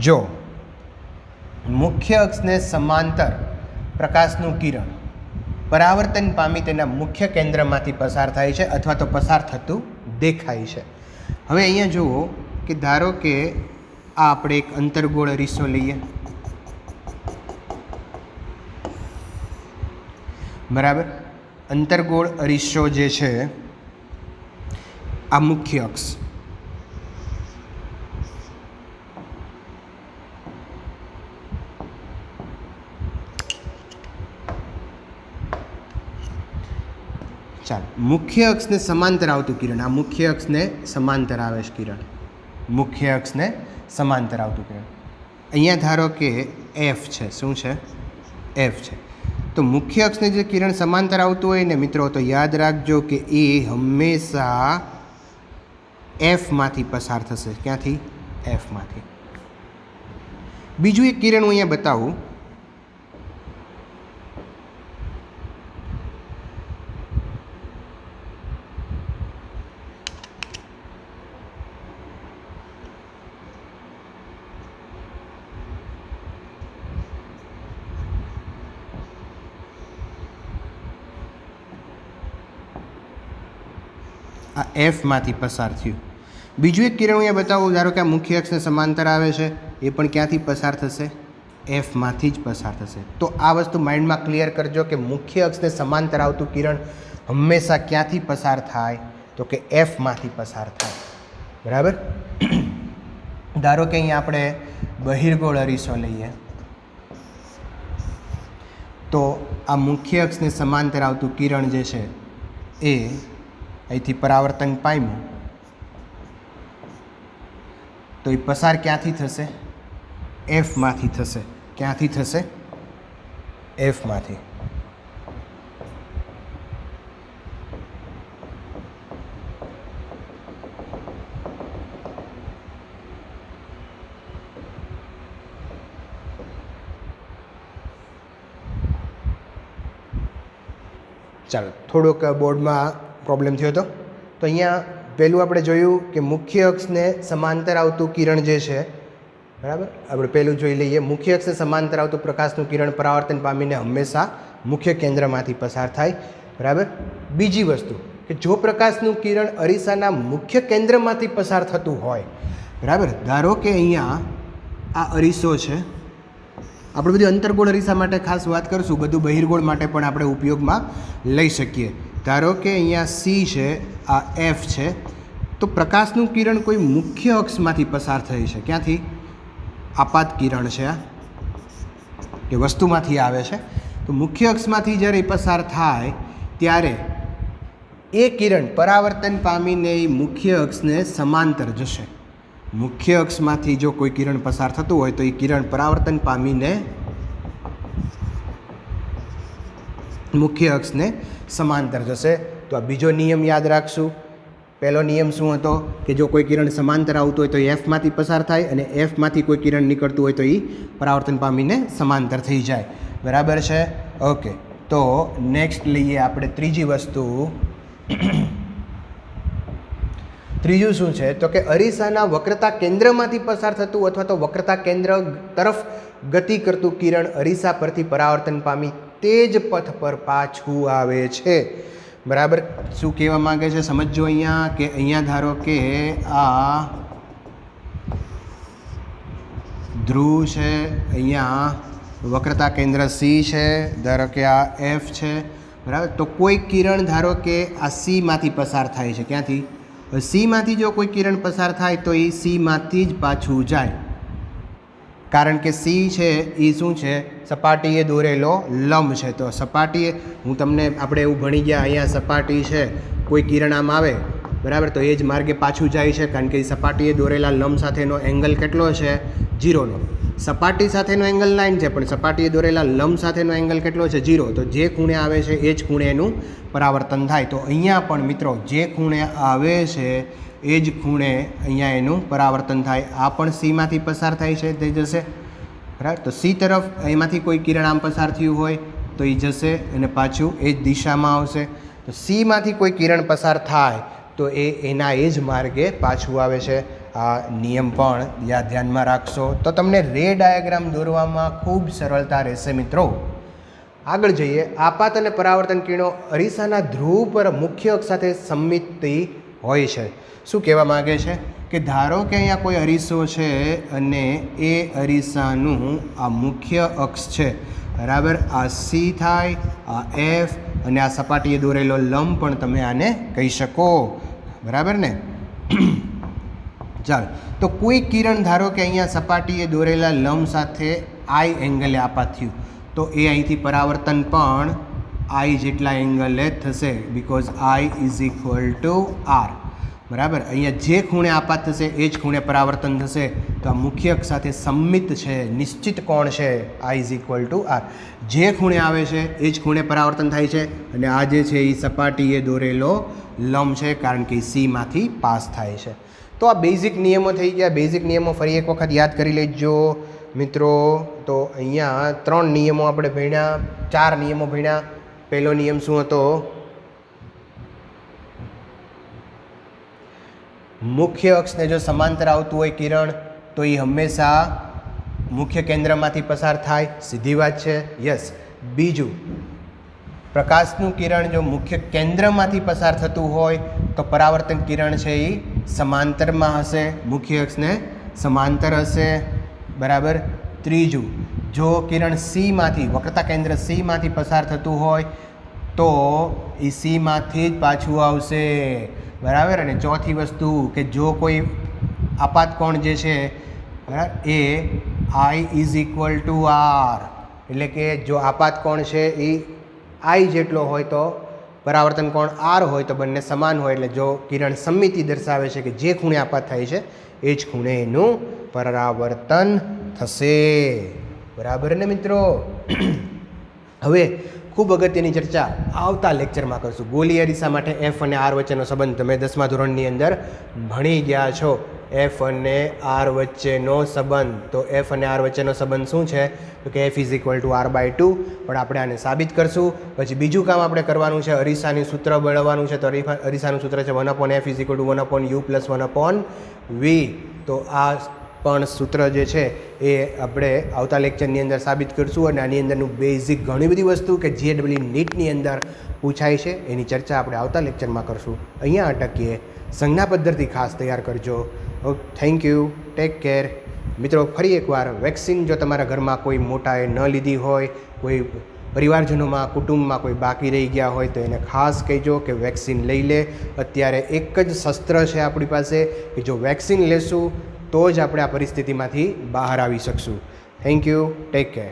જો મુખ્ય અક્ષને સમાંતર પ્રકાશનું કિરણ પરાવર્તન પામી તેના મુખ્ય કેન્દ્રમાંથી પસાર થાય છે અથવા તો પસાર થતું દેખાય છે. હવે અહીંયા જુઓ કે ધારો કે આ આપણે એક અંતર્ગોળ અરીસો લઈએ. બરાબર, અંતર્ગોળ અરીસો જે છે આ મુખ્ય અક્ષ. ચાલો, મુખ્ય અક્ષને સમાંતર આવતું કિરણ, આ મુખ્ય અક્ષને સમાંતર આવે છે કિરણ, મુખ્ય અક્ષને સમાંતર આવતું કિરણ. અહીંયા ધારો કે એફ છે. શું છે? એફ છે. તો મુખ્ય અક્ષને જે કિરણ સમાંતર આવતું હોય ને મિત્રો, તો યાદ રાખજો કે એ હંમેશા એફમાંથી પસાર થશે. ક્યાંથી? એફમાંથી. બીજું એક કિરણ હું અહીંયા બતાવું. આ એફમાંથી પસાર થયું. બીજું એક કિરણ અહીંયા બતાવું. ધારો કે આ મુખ્ય અક્ષને સમાંતર આવે છે, એ પણ ક્યાંથી પસાર થશે? એફમાંથી જ પસાર થશે. તો આ વસ્તુ માઇન્ડમાં ક્લિયર કરજો કે મુખ્ય અક્ષને સમાંતર આવતું કિરણ હંમેશા ક્યાંથી પસાર થાય? તો કે એફમાંથી પસાર થાય. બરાબર. ધારો કે અહીંયા આપણે બહિર્ગોળ અરીસો લઈએ તો આ મુખ્ય અક્ષને સમાંતર આવતું કિરણ જે છે એ અહીંથી પરાવર્તન પામ્યું તો એ પસાર ક્યાંથી થશે? એફમાંથી થશે. ક્યાંથી થશે? એફમાંથી. ચાલો, થોડોક બોર્ડમાં પ્રોબ્લેમ થયો હતો. તો અહીંયા પહેલું આપણે જોયું કે મુખ્ય અક્ષને સમાંતર આવતું કિરણ જે છે, બરાબર, આપણે પહેલું જોઈ લઈએ. મુખ્ય અક્ષને સમાંતર આવતું પ્રકાશનું કિરણ પરાવર્તન પામીને હંમેશા મુખ્ય કેન્દ્રમાંથી પસાર થાય. બરાબર. બીજી વસ્તુ કે જો પ્રકાશનું કિરણ અરીસાના મુખ્ય કેન્દ્રમાંથી પસાર થતું હોય, બરાબર, ધારો કે અહીંયા આ અરીસો છે, આપણે બધી અંતર્ગોળ અરીસા માટે ખાસ વાત કરીશું, બધું બહિર્ગોળ માટે પણ આપણે ઉપયોગમાં લઈ શકીએ. ધારો કે અહીંયા સી છે, આ એફ છે, તો પ્રકાશનું કિરણ કોઈ મુખ્ય અક્ષમાંથી પસાર થઈ છે. ક્યાંથી? આપાત કિરણ છે આ, કે વસ્તુમાંથી આવે છે. તો મુખ્ય અક્ષમાંથી જ્યારે પસાર થાય ત્યારે એ કિરણ પરાવર્તન પામીને મુખ્ય અક્ષને સમાંતર જશે. મુખ્ય અક્ષમાંથી જો કોઈ કિરણ પસાર થતું હોય તો એ કિરણ પરાવર્તન પામીને મુખ્ય અક્ષને સમાંતર જશે. તો આ બીજો નિયમ યાદ રાખશું. પહેલો નિયમ શું હતો? કે જો કોઈ કિરણ સમાંતર આવતું હોય તો એ એફમાંથી પસાર થાય અને એફમાંથી કોઈ કિરણ નીકળતું હોય તો એ પરાવર્તન પામીને સમાંતર થઈ જાય. બરાબર છે? ઓકે. તો નેક્સ્ટ લઈએ આપણે ત્રીજી વસ્તુ. ત્રીજું શું છે? તો કે અરીસાના વક્રતા કેન્દ્રમાંથી પસાર થતું અથવા તો વક્રતા કેન્દ્ર તરફ ગતિ કરતું કિરણ અરીસા પરથી પરાવર્તન પામી તે જ પથ પર પાછું આવે છે. બરાબર. શું કહેવા માંગે છે સમજો અહીંયા, કે અહીંયા ધારો કે આ ધ્રુવ છે, અહીંયા વક્રતા કેન્દ્ર સી છે, ધારો કે આ એફ છે, બરાબર. તો કોઈ કિરણ ધારો કે આ સીમાંથી પસાર થાય છે. ક્યાંથી? સીમાંથી જો કોઈ કિરણ પસાર થાય તો એ સીમાંથી જ પાછું જાય, કારણ કે સી છે એ શું છે? સપાટીએ દોરેલો લંબ છે. તો સપાટીએ, હું તમને, આપણે એવું ભણી ગયા, અહીંયા સપાટી છે, કોઈ કિરણ આમ આવે, બરાબર, તો એ જ માર્ગે પાછું જાય છે, કારણ કે સપાટીએ દોરેલા લંબ સાથેનો એંગલ કેટલો છે? 0નો. સપાટી સાથેનો એંગલ 9 છે, પણ સપાટીએ દોરેલા લંબ સાથેનો એંગલ કેટલો છે? 0. તો જે ખૂણે આવે છે એ જ ખૂણે એનું પરાવર્તન થાય. તો અહીંયા પણ મિત્રો જે ખૂણે આવે છે એ જ ખૂણે અહીંયા એનું પરાવર્તન થાય. આ પણ સીમાંથી પસાર થાય છે, તે જશે, બરાબર. તો સી તરફ એમાંથી કોઈ કિરણ આમ પસાર થયું હોય તો એ જશે અને પાછું એ જ દિશામાં આવશે. તો સીમાંથી કોઈ કિરણ પસાર થાય તો એ એના એ જ માર્ગે પાછું આવે છે. આ નિયમ પણ ધ્યાનમાં રાખશો તો તમને રે ડાયાગ્રામ દોરવામાં ખૂબ સરળતા રહેશે મિત્રો. આગળ જઈએ. આપાત અને પરાવર્તન કિરણો અરીસાના ધ્રુવ પર મુખ્ય અક્ષ સાથે સમમિત હોય છે. શું કહેવા માગે છે? કે ધારો કે અહીંયા કોઈ અરીસો છે અને એ અરીસાનું આ મુખ્ય અક્ષ છે, બરાબર. આ સી થાય, આ એફ, અને આ સપાટીએ દોરેલો લંબ પણ તમે આને કહી શકો, બરાબર ને? ચાલો, તો કોઈ કિરણ ધારો કે અહીંયા સપાટીએ દોરેલા લંબ સાથે આઈ એંગલે આપાત થયું તો એ અહીંથી પરાવર્તન પણ આઈ જેટલા એંગલે થશે, because I is equal to R, બરાબર. અહીંયા જે ખૂણે આપાત થશે એ જ ખૂણે પરાવર્તન થશે. તો આ મુખ્ય અક્ષ સાથે સમમિત છે, નિશ્ચિત કોણ છે? I is equal to R. જે ખૂણે આવે છે એ જ ખૂણે પરાવર્તન થાય છે, અને આ જે છે એ સપાટીએ દોરેલો લંબ છે, કારણ કે સીમાંથી પાસ થાય છે. તો આ બેઝિક નિયમો થઈ ગયા. બેઝિક નિયમો ફરી એક વખત યાદ કરી લેજો મિત્રો. તો અહીંયા 3 નિયમો આપણે ભણ્યા, 4 નિયમો ભણ્યા. પહેલો નિયમ શું હતો? મુખ્ય અક્ષને જો સમાંતર આવતું હોય કિરણ તો એ હંમેશા મુખ્ય કેન્દ્રમાંથી પસાર થાય. સીધી વાત છે, યસ. બીજું, પ્રકાશનું કિરણ જો મુખ્ય કેન્દ્રમાંથી પસાર થતું હોય તો પરાવર્તન કિરણ છે એ સમાંતરમાં હશે, મુખ્ય અક્ષને સમાંતર હશે, બરાબર. ત્રીજું, જો કિરણ સીમાંથી વક્રતા કેન્દ્ર સીમાંથી પસાર થતું હોય તો એ સીમાંથી જ પાછું આવશે, બરાબર. અને ચોથી વસ્તુ કે જો કોઈ આપાત કોણ જે છે બરાબર એ I is equal two R, એટલે કે જો આપાત કોણ છે એ I જેટલો હોય તો પરાવર્તન કોણ R હોય તો બંને સમાન હોય, એટલે જો કિરણ સમમિતિ દર્શાવે છે કે જે ખૂણે આપાત થાય છે એ જ ખૂણે એનું પરાવર્તન થશે, બરાબર ને મિત્રો. હવે ખૂબ અગત્યની ચર્ચા આવતા લેક્ચરમાં કરશું. ગોલીય અરીસા માટે F અને R વચ્ચેનો સંબંધ તમે 10મા ધોરણની અંદર ભણી ગયા છો. F અને R વચ્ચેનો સંબંધ, તો F અને R વચ્ચેનો સંબંધ શું છે તો કે F is equal two R/2, પણ આપણે આને સાબિત કરશું. પછી બીજું કામ આપણે કરવાનું છે, અરીસાનું સૂત્ર મેળવવાનું છે. તો અરીસાનું સૂત્ર છે 1/F is equal two 1/U plus 1/V. તો આ પણ સૂત્ર જે છે એ આપણે આવતા લેક્ચરની અંદર સાબિત કરશું. અને આની અંદરનું બેઝિક ઘણી બધી વસ્તુ કે JEE નીટની અંદર પૂછાય છે એની ચર્ચા આપણે આવતા લેક્ચરમાં કરશું. અહીંયા અટકીએ. સંજ્ઞા પદ્ધતિ ખાસ તૈયાર કરજો. Okay, thank you, take care. મિત્રો ફરી એકવાર, વેક્સિન જો તમારા ઘરમાં કોઈ મોટાએ ન લીધી હોય, કોઈ પરિવારજનોમાં કુટુંબમાં કોઈ બાકી રહી ગયા હોય તો એને ખાસ કહેજો કે વેક્સિન લઈ લે. અત્યારે એક જ શસ્ત્ર છે આપણી પાસે કે જો વેક્સિન લેશું તો જ આપણે આ પરિસ્થિતિમાંથી બહાર આવી શકશું. Thank you, take care.